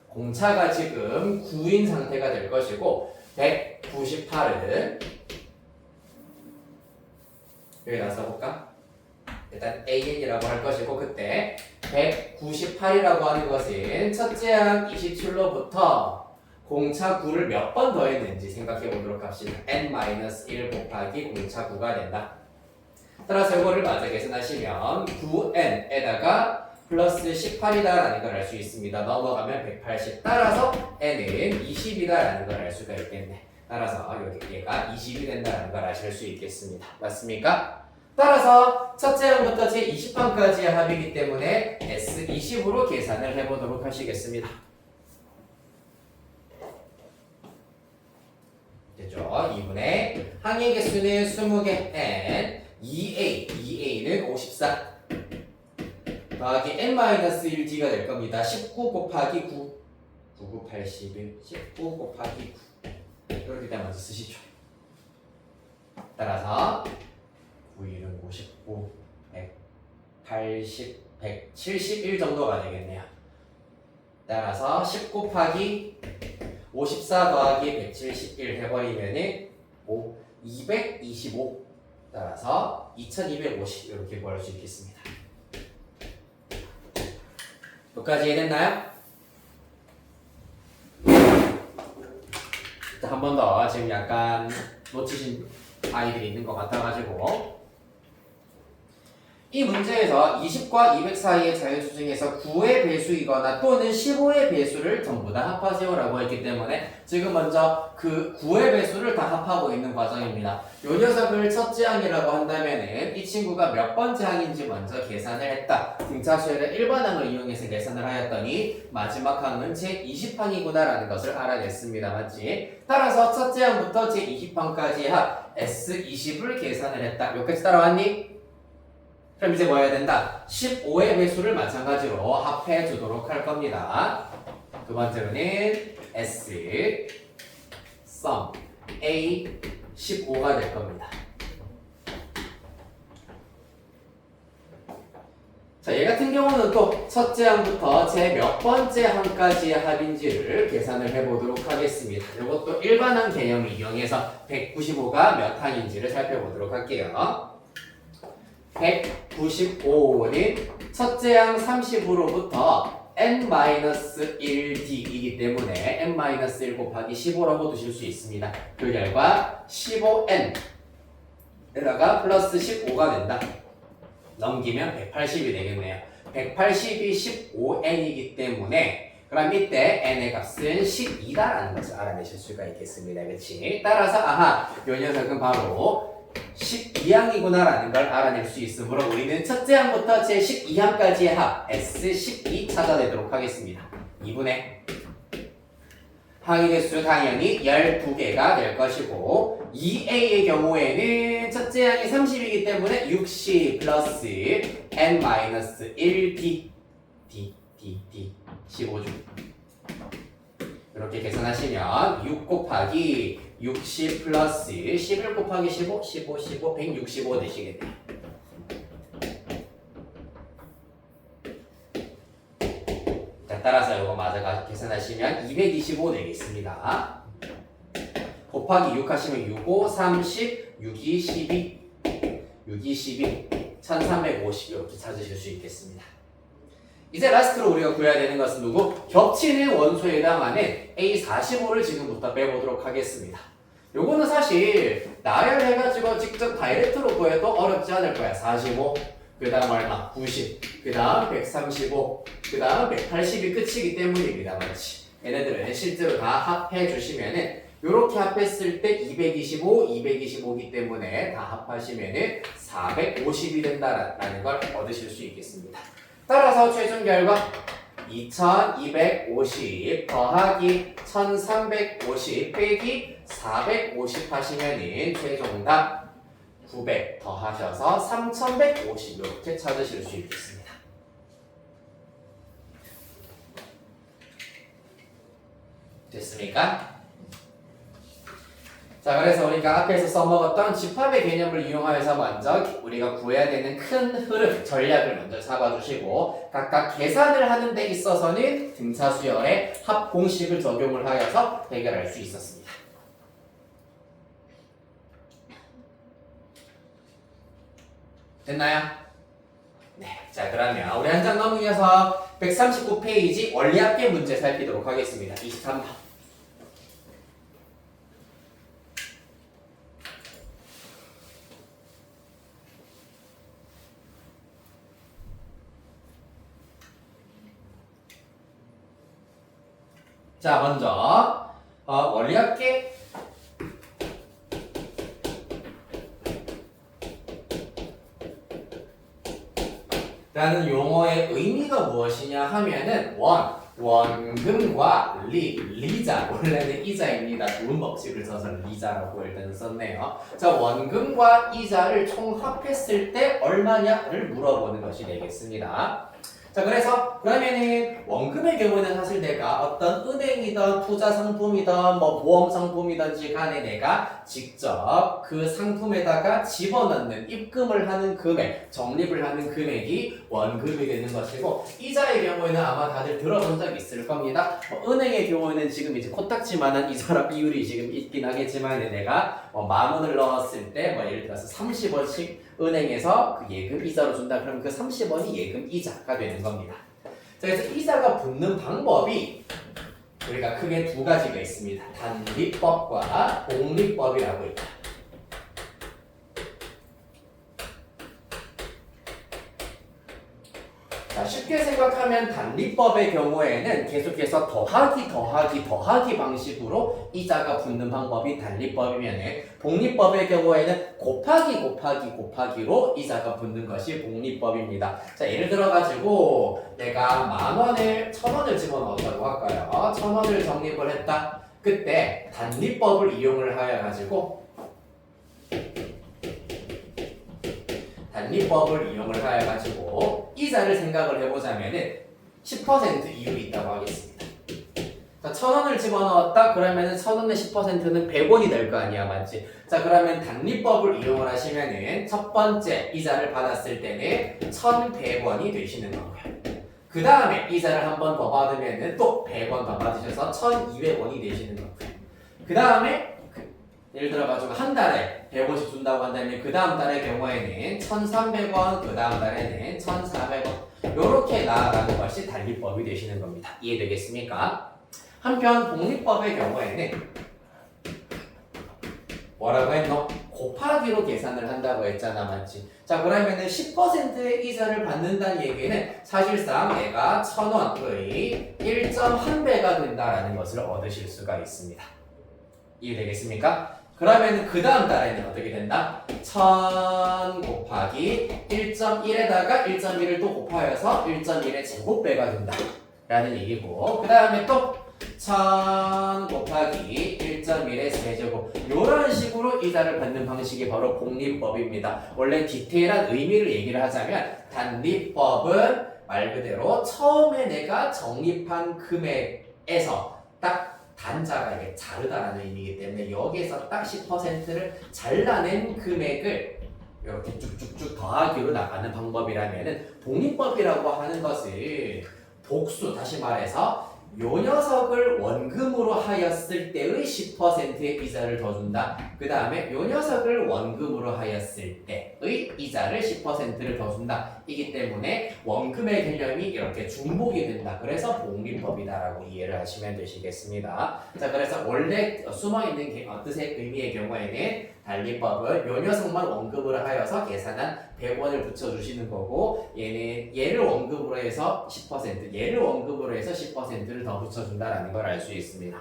공차가 지금 9인 상태가 될 것이고 198은 여기다 써볼까? 일단 AN이라고 할 것이고 그때 198이라고 하는 것은 첫째 항 27로부터 공차 9를 몇 번 더했는지 생각해 보도록 합시다. n-1 곱하기 공차 9가 된다. 따라서 이거를 마저 계산하시면 9n에다가 플러스 18이다라는 걸 알 수 있습니다. 넘어가면 180 따라서 n은 20이다라는 걸 알 수가 있겠네. 따라서 여기 얘가 20이 된다는 걸 아실 수 있겠습니다. 맞습니까? 따라서 첫째 항부터 제20항까지의 합이기 때문에 S20으로 계산을 해보도록 하시겠습니다. 됐죠? 2분의 항의 개수는 20개 n 2a는 54 더하기 n-1d가 될 겁니다. 19 곱하기 9 9, 81 19 곱하기 9 이렇게 다 먼저 쓰시죠. 따라서 9, 1은 59 180 171 정도가 되겠네요. 따라서 10 곱하기 54 더하기 171 해버리면은 225 따라서 2250 이렇게 구할 수 있겠습니다. 여기까지 이해됐나요? 일단 한 번 더 지금 약간 놓치신 아이들이 있는 것 같아가지고 이 문제에서 20과 200 사이의 자연수 중에서 9의 배수이거나 또는 15의 배수를 전부 다 합하세요라고 했기 때문에 지금 먼저 그 9의 배수를 다 합하고 있는 과정입니다. 이 녀석을 첫째 항이라고 한다면은 이 친구가 몇 번째 항인지 먼저 계산을 했다. 등차수열의 1번 항을 이용해서 계산을 하였더니 마지막 항은 제20항이구나라는 것을 알아냈습니다. 맞지? 따라서 첫째 항부터 제20항까지의 합 S20을 계산을 했다. 여기까지 따라왔니? 그럼 이제 뭐 해야 된다? 15의 배수를 마찬가지로 합해 주도록 할 겁니다. 두 번째로는 S sum A 15가 될 겁니다. 경우는 또 첫째 항부터 제 몇 번째 항까지의 합인지를 계산을 해보도록 하겠습니다. 이것도 일반항 개념을 이용해서 195가 몇 항인지를 살펴보도록 할게요. 195는 첫째 항 30으로부터 n-1d이기 때문에 n-1 곱하기 15라고 두실 수 있습니다. 그 결과 15n에다가 플러스 15가 된다. 넘기면 180이 되겠네요. 180이 15n이기 때문에 그럼 이때 n의 값은 12다라는 것을 알아내실 수가 있겠습니다. 그렇지? 따라서 아하, 이 녀석은 바로 12항이구나라는 걸 알아낼 수 있으므로 우리는 첫째 항부터 제 12항까지의 합 S12 찾아내도록 하겠습니다. 2분의 항의 개수 당연히 12개가 될 것이고 2a의 경우에는 첫째 항이 30이기 때문에 60 플러스 n-1d d 15주 이렇게 계산하시면 6 곱하기 60 플러스 11 곱하기 15, 15, 165 되시겠네요. 자, 따라서 이거 마저 계산하시면 225 되겠습니다. 곱하기 6 하시면 6, 5, 30, 6, 2, 12, 6, 2, 12, 1350 이렇게 찾으실 수 있겠습니다. 이제 라스트로 우리가 구해야 되는 것은 누구? 겹치는 원소에 해당하는 A45를 지금부터 빼보도록 하겠습니다. 요거는 사실 나열해가지고 직접 다이렉트로 구해도 어렵지 않을 거야. 45, 그 다음 얼마? 90, 그 다음 135, 그 다음 180이 끝이기 때문입니다. 그렇지? 얘네들은 실제로 다 합해 주시면은 요렇게 합했을 때 225, 225이기 때문에 다 합하시면은 450이 된다라는 걸 얻으실 수 있겠습니다. 따라서 최종 결과 2250 더하기 1350 빼기 450 하시면은 최종답 900 더하셔서 3150 이렇게 찾으실 수 있겠습니다. 됐습니까? 자, 그래서 우리가 앞에서 써먹었던 집합의 개념을 이용하여서 먼저 우리가 구해야 되는 큰 흐름, 전략을 먼저 잡아주시고 각각 계산을 하는 데 있어서는 등차수열의 합 공식을 적용을 하여서 해결할 수 있었습니다. 됐나요? 네. 자, 그러면 우리 한 장 넘기면서 139페이지 원리합계 문제 살피도록 하겠습니다. 23번. 자, 먼저 원리합계 라는 용어의 의미가 무엇이냐 하면은 원금과 리자, 원래는 이자입니다. 좋은 법칙을 써서 리자라고 일단 썼네요. 자, 원금과 이자를 총합했을 때 얼마냐를 물어보는 것이 되겠습니다. 자, 그래서 그러면은 원금의 경우는 사실 내가 어떤 은행이든 투자 상품이든 뭐 보험 상품이든지 간에 내가 직접 그 상품에다가 집어넣는 입금을 하는 금액, 적립을 하는 금액이 원금이 되는 것이고, 이자의 경우에는 아마 다들 들어본 적 있을 겁니다. 은행의 경우에는 지금 이제 코딱지만한 이자 비율이 지금 있긴 하겠지만 내가 10,000원을 넣었을 때 예를 들어서 30원씩 은행에서 그 예금 이자로 준다. 그러면 그 30원이 예금 이자가 되는 겁니다. 자, 그래서 이자가 붙는 방법이 우리가 크게 두 가지가 있습니다. 단리법과 복리법이라고 있다. 자, 쉽게 생각하면 단리법의 경우에는 계속해서 더하기 방식으로 이자가 붙는 방법이 단리법이면, 복리법의 경우에는 곱하기로 이자가 붙는 것이 복리법입니다. 자, 예를 들어가지고 내가 10,000원을 1,000원을 집어넣었다고 할까요? 1,000원을 적립을 했다. 그때 단리법을 이용을 하여가지고 단리법을 이용을 하여가지고 이자를 생각을 해보자면은 10% 이율이 있다고 하겠습니다. 자, 자, 1,000원을 집어넣었다? 그러면은 1,000원의 10%는 100원이 될 거 아니야, 맞지? 자, 그러면 단리법을 이용을 하시면은 첫 번째 이자를 받았을 때는 1,100원이 되시는 거고요. 그 다음에 이자를 한 번 더 받으면은 또 100원 더 받으셔서 1,200원이 되시는 거고요. 그 다음에 예를 들어가지고 한 달에 100원씩 준다고 한다면 그 다음 달의 경우에는 1,300원, 그 다음 달에는 1,400원 이렇게 나아가는 것이 단리법이 되시는 겁니다. 이해되겠습니까? 한편 복리법의 경우에는 뭐라고 했노? 곱하기로 계산을 한다고 했잖아, 맞지? 자, 그러면은 10%의 이자를 받는다는 얘기는 사실상 내가 1,000원의 1.1배가 된다라는 것을 얻으실 수가 있습니다. 이해되겠습니까? 그러면 그 다음 달에는 어떻게 된다? 1,000 곱하기 1.1에다가 1.1을 또 곱하여서 1.1의 제곱배가 된다 라는 얘기고, 그 다음에 또 1,000 곱하기 1.1의 세제곱, 이런 식으로 이자를 받는 방식이 바로 복리법입니다. 원래 디테일한 의미를 얘기를 하자면 단리법은 말 그대로 처음에 내가 적립한 금액에서 딱 단자가 이게 자르다라는 의미이기 때문에 여기에서 딱 10%를 잘라낸 금액을 이렇게 쭉쭉쭉 더하기로 나가는 방법이라면은 복리법이라고 하는 것은 복수, 다시 말해서 요 녀석을 원금으로 하였을 때의 10%의 이자를 더 준다. 그 다음에 요 녀석을 원금으로 하였을 때의 이자를 10%를 더 준다. 이기 때문에 원금의 개념이 이렇게 중복이 된다. 그래서 복리법이다라고 이해를 하시면 되시겠습니다. 자, 그래서 원래 숨어있는 뜻의 의미의 경우에는 단리법은 요 녀석만 원금으로 하여서 계산한 100원을 붙여주시는 거고, 얘를 원금으로 해서 10%, 얘를 원금으로 해서 10%를 더 붙여준다라는 걸 알 수 있습니다.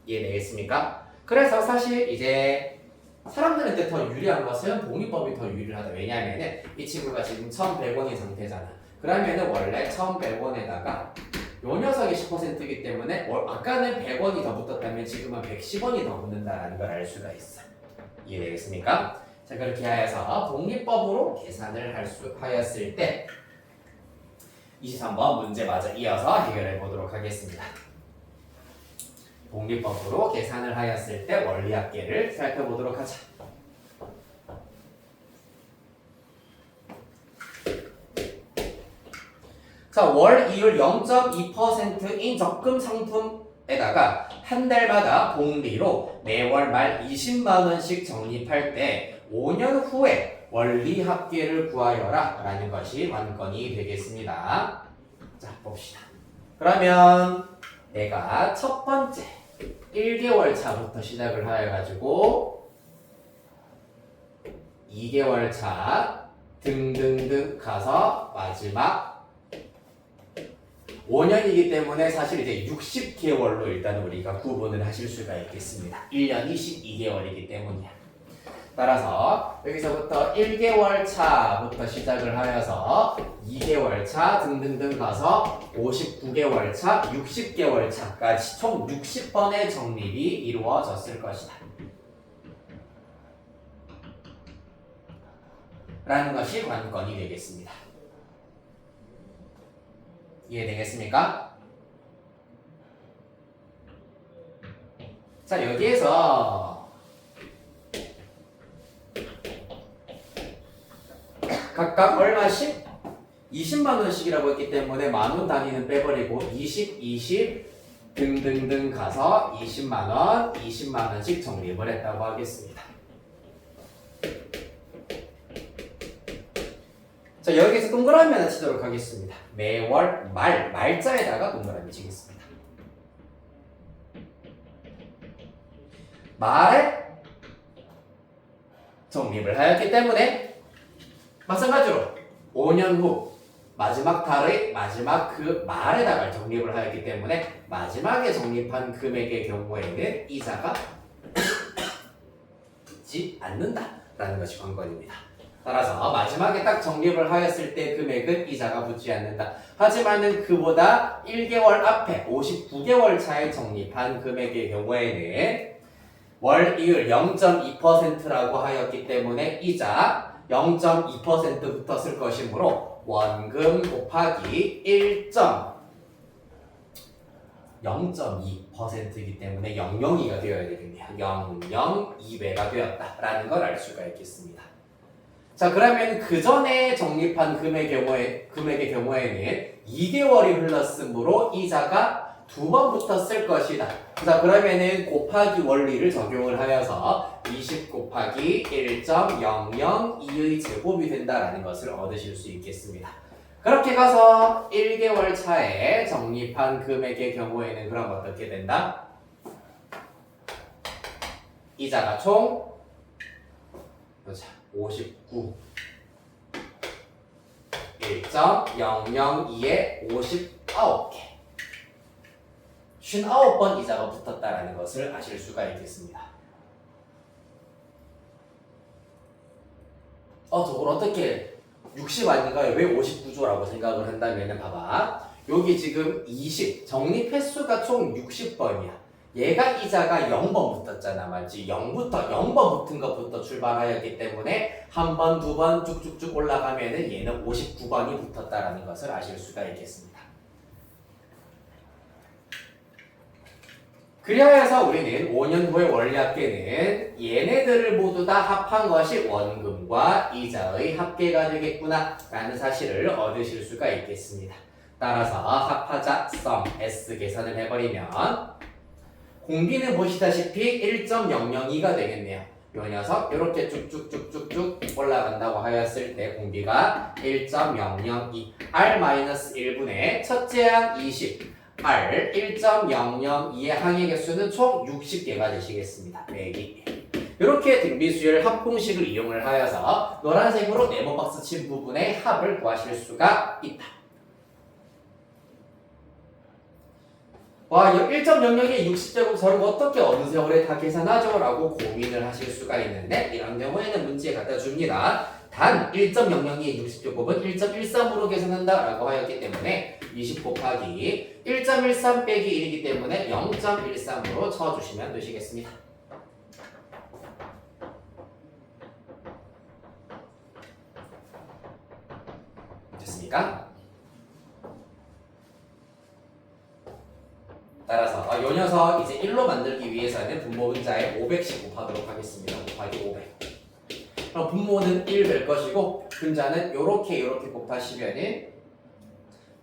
이해되겠습니까? 그래서 사실 이제 사람들한테 더 유리한 것은 복리법이 더 유리하다. 왜냐하면 이 친구가 지금 1,100원인 상태잖아. 그러면은 원래 1,100원에다가 요 녀석이 10%이기 때문에 아까는 100원이 더 붙었다면 지금은 110원이 더 붙는다라는 걸 알 수가 있어. 이해되겠습니까? 자, 그렇게 하여서 복리법으로 계산을 하였을 때 23번 문제 마저 이어서 해결해 보도록 하겠습니다. 복리법으로 계산을 하였을 때 원리합계를 살펴보도록 하자. 자, 월 이율 0.2%인 적금 상품에다가 한 달마다 복리로 매월 말 20만 원씩 적립할 때 5년 후에 원리 합계를 구하여라 라는 것이 관건이 되겠습니다. 자, 봅시다. 그러면 내가 첫 번째 1개월 차부터 시작을 하여가지고 2개월 차 등등등 가서 마지막 5년이기 때문에 사실 이제 60개월로 일단 우리가 구분을 하실 수가 있겠습니다. 1년이 12개월이기 때문이야. 따라서 여기서부터 1개월 차부터 시작을 하여서 2개월 차 등등등 가서 59개월 차, 60개월 차까지 총 60번의 적립이 이루어졌을 것이다. 라는 것이 관건이 되겠습니다. 이해되겠습니까? 자, 여기에서 각각 얼마씩? 20만 원씩이라고 했기 때문에 만원 단위는 빼버리고 20, 20 등등등 가서 20만 원, 20만 원씩 적립을 했다고 하겠습니다. 자, 여기서 동그라미 하나 치도록 하겠습니다. 매월 말자에다가 동그라미 치겠습니다. 말에 적립을 하였기 때문에 마찬가지로 5년 후 마지막 달의 마지막 그 말에다가 적립을 하였기 때문에 마지막에 적립한 금액의 경우에는 이자가 붙지 않는다라는 것이 관건입니다. 따라서 마지막에 딱 적립을 하였을 때 금액은 이자가 붙지 않는다. 하지만은 그보다 1개월 앞에 59개월 차에 적립한 금액의 경우에는 월 이율 0.2%라고 하였기 때문에 이자 0.2% 붙었을 것이므로 원금 곱하기 0.2%이기 때문에 002가 되어야 되겠네요. 002배가 되었다라는 걸 알 수가 있겠습니다. 자, 그러면 그 전에 적립한 금액의 경우에는 2개월이 흘렀으므로 이자가 2번 붙었을 것이다. 자, 그러면은 곱하기 원리를 적용을 하여서 20 곱하기 1.002의 제곱이 된다라는 것을 얻으실 수 있겠습니다. 그렇게 가서 1개월 차에 적립한 금액의 경우에는 그럼 어떻게 된다? 이자가 총 59 1.002에 59개 59번 이자가 붙었다라는 것을 아실 수가 있겠습니다. 저걸 어떻게 60 아닌가요? 왜 59조라고 생각을 한다면 봐봐. 여기 지금 20 적립 횟수가 총 60번이야. 얘가 이자가 0번 붙었잖아, 맞지? 0번 붙은 것부터 출발하였기 때문에 한 번, 두 번 쭉쭉쭉 올라가면은 얘는 59번이 붙었다라는 것을 아실 수가 있겠습니다. 그리하여서 우리는 5년 후의 원리합 때는 얘네들을 모두 다 합한 것이 원금과 이자의 합계가 되겠구나 라는 사실을 얻으실 수가 있겠습니다. 따라서 합하자 sum S 계산을 해버리면 공비는 보시다시피 1.002가 되겠네요. 요 녀석 이렇게 쭉쭉쭉쭉쭉 올라간다고 하였을 때 공비가 1.002 R-1분의 첫째 항 20 R 1.002의 항의 개수는 총 60개가 되시겠습니다. 빼기 이렇게 등비수열 합공식을 이용을 하여서 노란색으로 네모박스 친 부분의 합을 구하실 수가 있다. 와, 1.00의 60제곱 저를 어떻게 어느 세월에 다 계산하죠? 라고 고민을 하실 수가 있는데 이런 경우에는 문제에 갖다 줍니다. 단 1.00의 60제곱은 1.13으로 계산한다 라고 하였기 때문에 20 곱하기 1.13 빼기 1이기 때문에 0.13으로 쳐주시면 되시겠습니다. 됐습니까? 따라서 요 녀석 이제 1로 만들기 위해서는 분모 분자에 500씩 곱하도록 하겠습니다. 곱하기 500. 그럼 분모는 1 될 것이고 분자는 요렇게 곱하시면은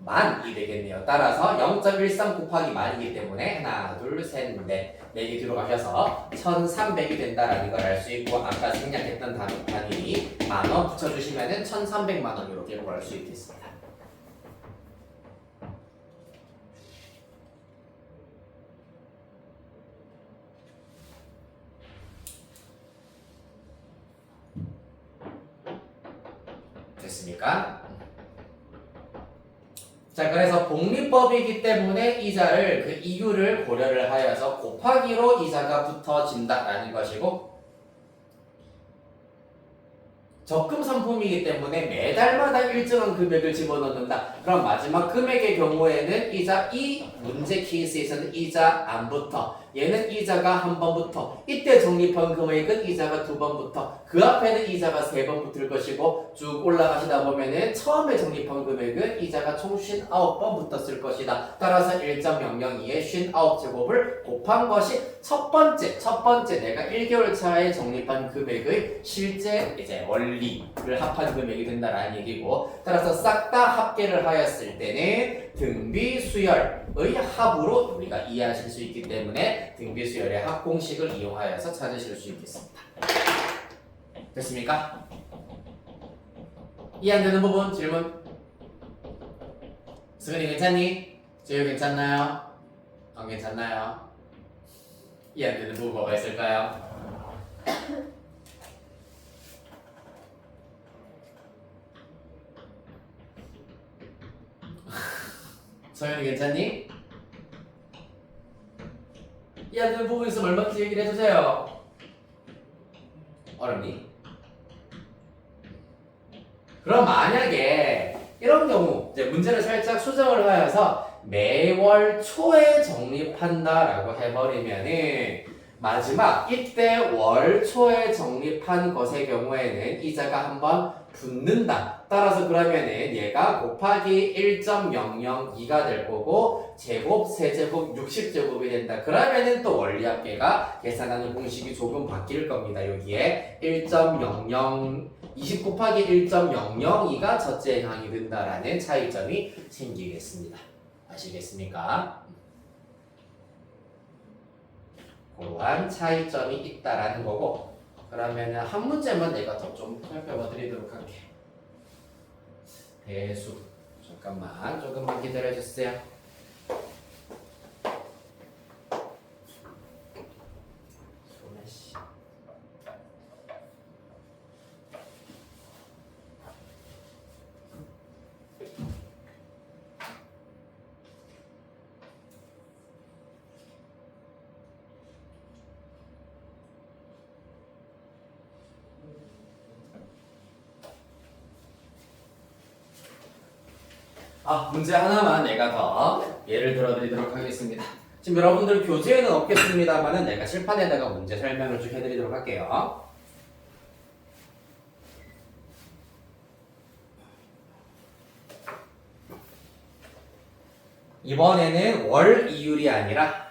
10,000이 되겠네요. 따라서 0.13 곱하기 10,000이기 때문에 하나, 둘, 셋, 넷 4개 들어가셔서 1,300이 된다라는 걸 알 수 있고 아까 생략했던 단위 10,000원 붙여주시면은 1,300만 원 이렇게 구할 수 있겠습니다. 됐습니까? 자, 그래서 복리법이기 때문에 이자를 그 이유를 고려를 하여서 곱하기로 이자가 붙어진다라는 것이고 적금 상품이기 때문에 매달마다 일정한 금액을 집어넣는다. 그럼 마지막 금액의 경우에는 이자 이 문제 케이스에서는 이자 안 붙어. 얘는 이자가 한 번 붙어. 이때 적립한 금액은 이자가 2번 붙어. 그 앞에는 이자가 3번 붙을 것이고 쭉 올라가시다 보면은 처음에 적립한 금액은 이자가 총 59번 붙었을 것이다. 따라서 1.002의 59제곱을 곱한 것이 첫 번째 내가 1개월 차에 적립한 금액의 실제 이제 원리를 합한 금액이 된다라는 얘기고 따라서 싹 다 합계를 하였을 때는 등비수열의 합으로 우리가 이해하실 수 있기 때문에 등비수열의 합공식을 이용하여서 찾으실 수 있겠습니다. 됐습니까? 이해 안 되는 부분 질문? 승은이 괜찮니? 재유 괜찮나요? 안 괜찮나요? 이해 안 되는 부분 뭐가 있을까요? 서현이 괜찮니? 이해 안 되는 부분 있으면 얼마든지 얘기를 해주세요. 어렵니? 그럼 만약에 이런 경우 이제 문제를 살짝 수정을 하여서 매월 초에 적립한다라고 해버리면은 마지막 이때 월 초에 적립한 것의 경우에는 이자가 한번 붙는다. 따라서 그러면은 얘가 곱하기 1.002가 될 거고 제곱, 세제곱, 60제곱이 된다. 그러면은 또 원리합계가 계산하는 공식이 조금 바뀔 겁니다. 여기에 1.00 20 곱하기 1.002가 첫째 항이 된다라는 차이점이 생기겠습니다. 아시겠습니까? 그러한 차이점이 있다라는 거고 그러면은 한 문제만 내가 더 좀 살펴봐 드리도록 할게. 대수. 잠깐만 조금만 기다려 주세요. 소매씨. 문제 하나만 내가 더 예를 들어 드리도록 하겠습니다. 지금 여러분들 교재에는 없겠습니다만은 내가 칠판에다가 문제 설명을 쭉 해드리도록 할게요. 이번에는 월 이율이 아니라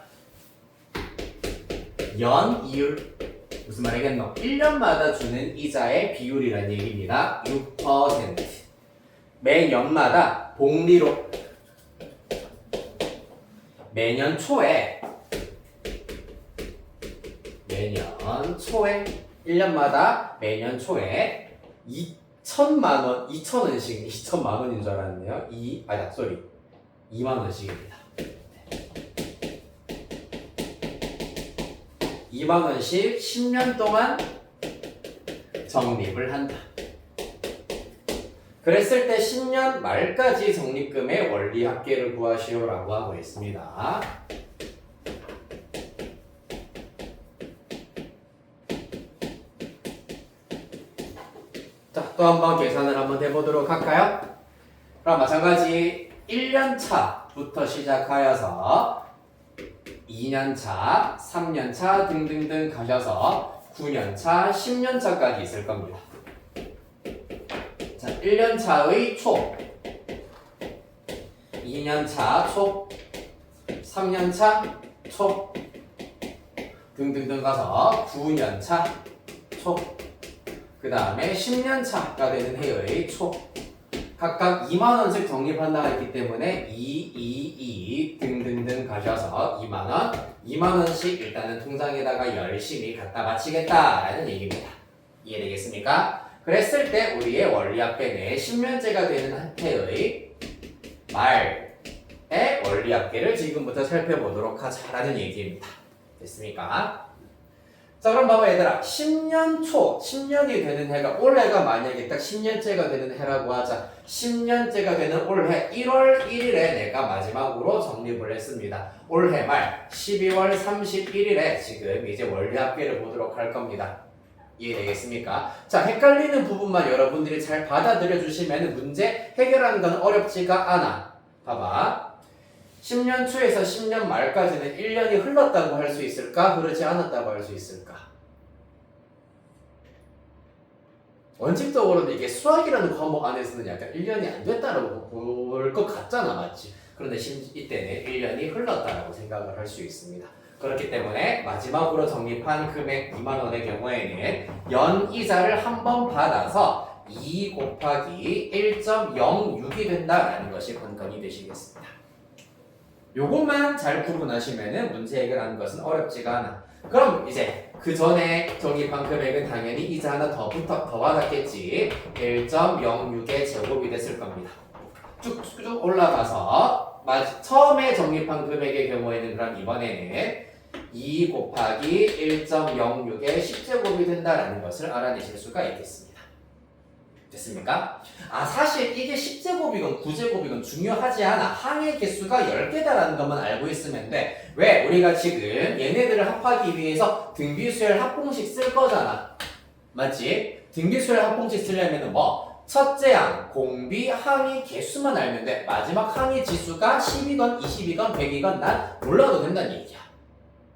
연 이율. 무슨 말이겠노? 1년마다 주는 이자의 비율이라는 얘기입니다. 6%. 매년마다 복리로 매년 초에 1년마다 매년 초에 2천만 원, 2천원씩 2천만 원인 줄 알았네요. 2만 원씩입니다. 2만 원씩 10년 동안 적립을 한다. 그랬을 때 10년 말까지 적립금의 원리 합계를 구하시오라고 하고 있습니다. 자, 또 한번 계산을 한번 해보도록 할까요? 그럼 마찬가지 1년 차부터 시작하여서 2년 차, 3년 차 등등등 가셔서 9년 차, 10년 차까지 있을 겁니다. 자, 1년 차의 초, 2년 차 초, 3년 차 초 등등등 가서 9년 차 초, 그 다음에 10년 차가 되는 해의 초 각각 2만 원씩 적립한다고 했기 때문에 2 등등등 가셔서 2만 원, 2만 원씩 일단은 통장에다가 열심히 갖다 바치겠다라는 얘기입니다. 이해되겠습니까? 그랬을 때 우리의 원리합계는 10년째가 되는 해의 말의 원리합계를 지금부터 살펴보도록 하자라는 얘기입니다. 됐습니까? 자, 그럼 봐봐 얘들아. 10년 초, 10년이 되는 해가 올해가 만약에 딱 10년째가 되는 해라고 하자. 10년째가 되는 올해 1월 1일에 내가 마지막으로 적립을 했습니다. 올해 말 12월 31일에 지금 이제 원리합계를 보도록 할 겁니다. 이해되겠습니까? 자, 헷갈리는 부분만 여러분들이 잘 받아들여 주시면 문제 해결하는 건 어렵지가 않아. 봐봐. 10년 초에서 10년 말까지는 1년이 흘렀다고 할 수 있을까? 흐르지 않았다고 할 수 있을까? 원칙적으로는 이게 수학이라는 과목 안에서는 약간 1년이 안 됐다라고 볼 것 같잖아, 맞지? 그런데 이때는 1년이 흘렀다라고 생각을 할 수 있습니다. 그렇기 때문에 마지막으로 적립한 금액 2만 원의 경우에는 연이자를 한 번 받아서 2 곱하기 1.06이 된다라는 것이 건건이 되시겠습니다. 요것만 잘 구분하시면은 문제 해결하는 것은 어렵지가 않아. 그럼 이제 그 전에 적립한 금액은 당연히 이자 하나 더 받았겠지. 1.06의 제곱이 됐을 겁니다. 쭉쭉 올라가서 처음에 적립한 금액의 경우에는 그럼 이번에는 2 곱하기 1.06의 10제곱이 된다라는 것을 알아내실 수가 있겠습니다. 됐습니까? 사실 이게 10제곱이건 9제곱이건 중요하지 않아. 항의 개수가 10개다라는 것만 알고 있으면 돼. 왜? 우리가 지금 얘네들을 합하기 위해서 등비수열 합공식 쓸 거잖아. 맞지? 등비수열 합공식 쓰려면 뭐? 첫째 항, 공비, 항의 개수만 알면 돼. 마지막 항의 지수가 10이건 20이건 100이건 난 몰라도 된다는 얘기야.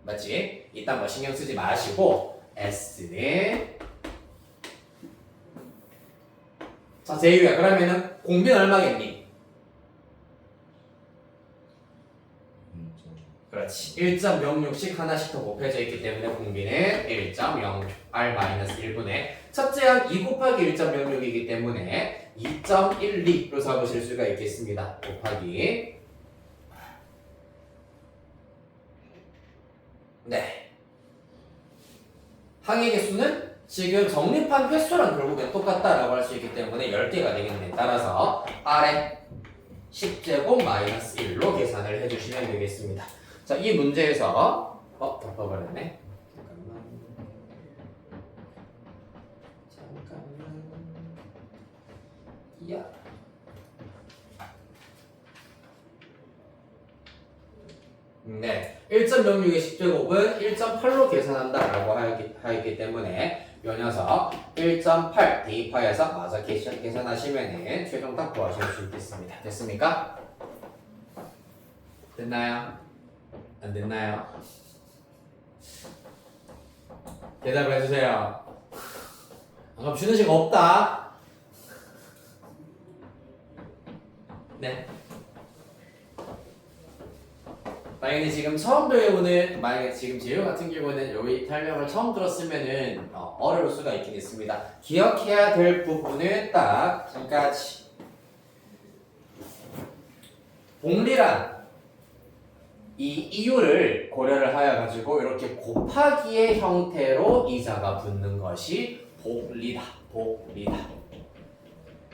맞지? 이딴 거 신경 쓰지 마시고 S는 자, 제이유야. 그러면은 공비는 얼마겠니? 그렇지. 1.06씩 하나씩 더 곱해져 있기 때문에 공비는 1.0R-1분의 첫째 항 2 곱하기 1.06이기 때문에 2.12로 잡으실 수가 있겠습니다. 곱하기 네. 항의 개수는 지금 정립한 횟수랑 결국엔 똑같다라고 할 수 있기 때문에 10개가 되겠네. 따라서 R에 10제곱 마이너스 1로 계산을 해주시면 되겠습니다. 자, 이 문제에서 덮어버렸네. 잠깐만. 야. 네, 1.06의 10제곱은 1.8로 계산한다라고 하기 때문에 이 녀석 1.8 대입하여서 마저 계산하시면 최종 답 구하실 수 있겠습니다. 됐습니까? 됐나요? 안 됐나요? 대답을 해주세요. 그럼 쉬는 시간 없다. 네. 만약에 지금 처음 배우는, 만약에 지금 재료 같은 경우는 여기 설명을 처음 들었으면은 어려울 수가 있긴 있습니다. 기억해야 될 부분은 딱 한 가지. 복리란 이 이유를 고려를 하여 가지고 이렇게 곱하기의 형태로 이자가 붙는 것이 복리다. 복리다.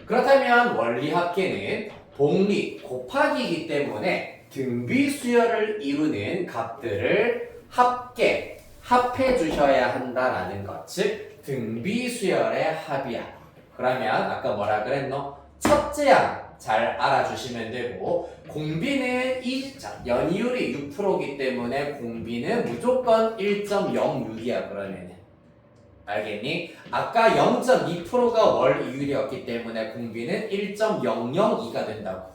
그렇다면 원리합계는 복리 곱하기이기 때문에 등비수열을 이루는 값들을 합해 주셔야 한다라는 것. 즉 등비수열의 합이야. 그러면 아까 뭐라 그랬노? 첫째 항 잘 알아주시면 되고 공비는 연이율이 6%이기 때문에 공비는 무조건 1.06이야. 그러면은 알겠니? 아까 0.2%가 월 이율이었기 때문에 공비는 1.002가 된다고.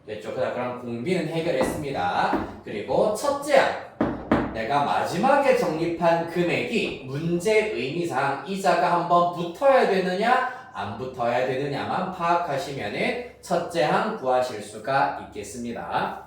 됐죠? 그럼 공비는 해결했습니다. 그리고 첫째 항 내가 마지막에 정립한 금액이 문제 의미상 이자가 한번 붙어야 되느냐 안 붙어야 되느냐만 파악하시면은 첫째 항 구하실 수가 있겠습니다.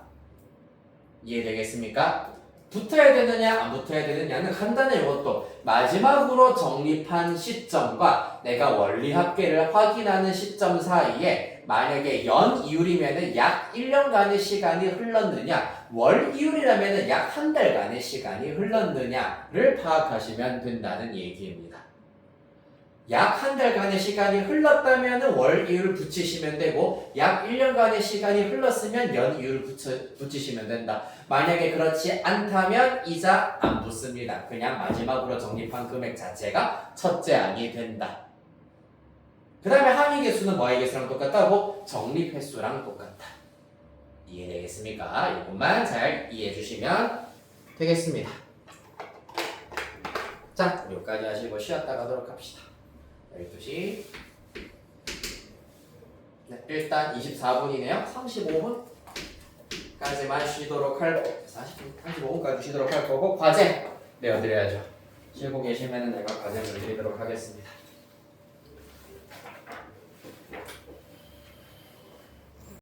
이해되겠습니까? 붙어야 되느냐 안 붙어야 되느냐는 간단해. 이것도 마지막으로 정립한 시점과 내가 원리합계를 확인하는 시점 사이에 만약에 연 이율이면은 약 1년간의 시간이 흘렀느냐, 월 이율이라면은 약 한 달간의 시간이 흘렀느냐를 파악하시면 된다는 얘기입니다. 약 한 달간의 시간이 흘렀다면 월 이율을 붙이시면 되고 약 1년간의 시간이 흘렀으면 연 이율을 붙이시면 된다. 만약에 그렇지 않다면 이자 안 붙습니다. 그냥 마지막으로 정립한 금액 자체가 첫째 항이 된다. 그 다음에 항의 개수는 뭐의 개수랑 똑같다고? 정립 횟수랑 똑같다. 이해되겠습니까? 이것만 잘 이해해 주시면 되겠습니다. 자, 여기까지 하시고 쉬었다 가도록 합시다. 12시. 네, 일단 24분이네요. 35분까지만 쉬도록 할 거고 35분까지 쉬도록 할 거고 과제 내어드려야죠. 쉬고 계시면 내가 과제를 드리도록 하겠습니다.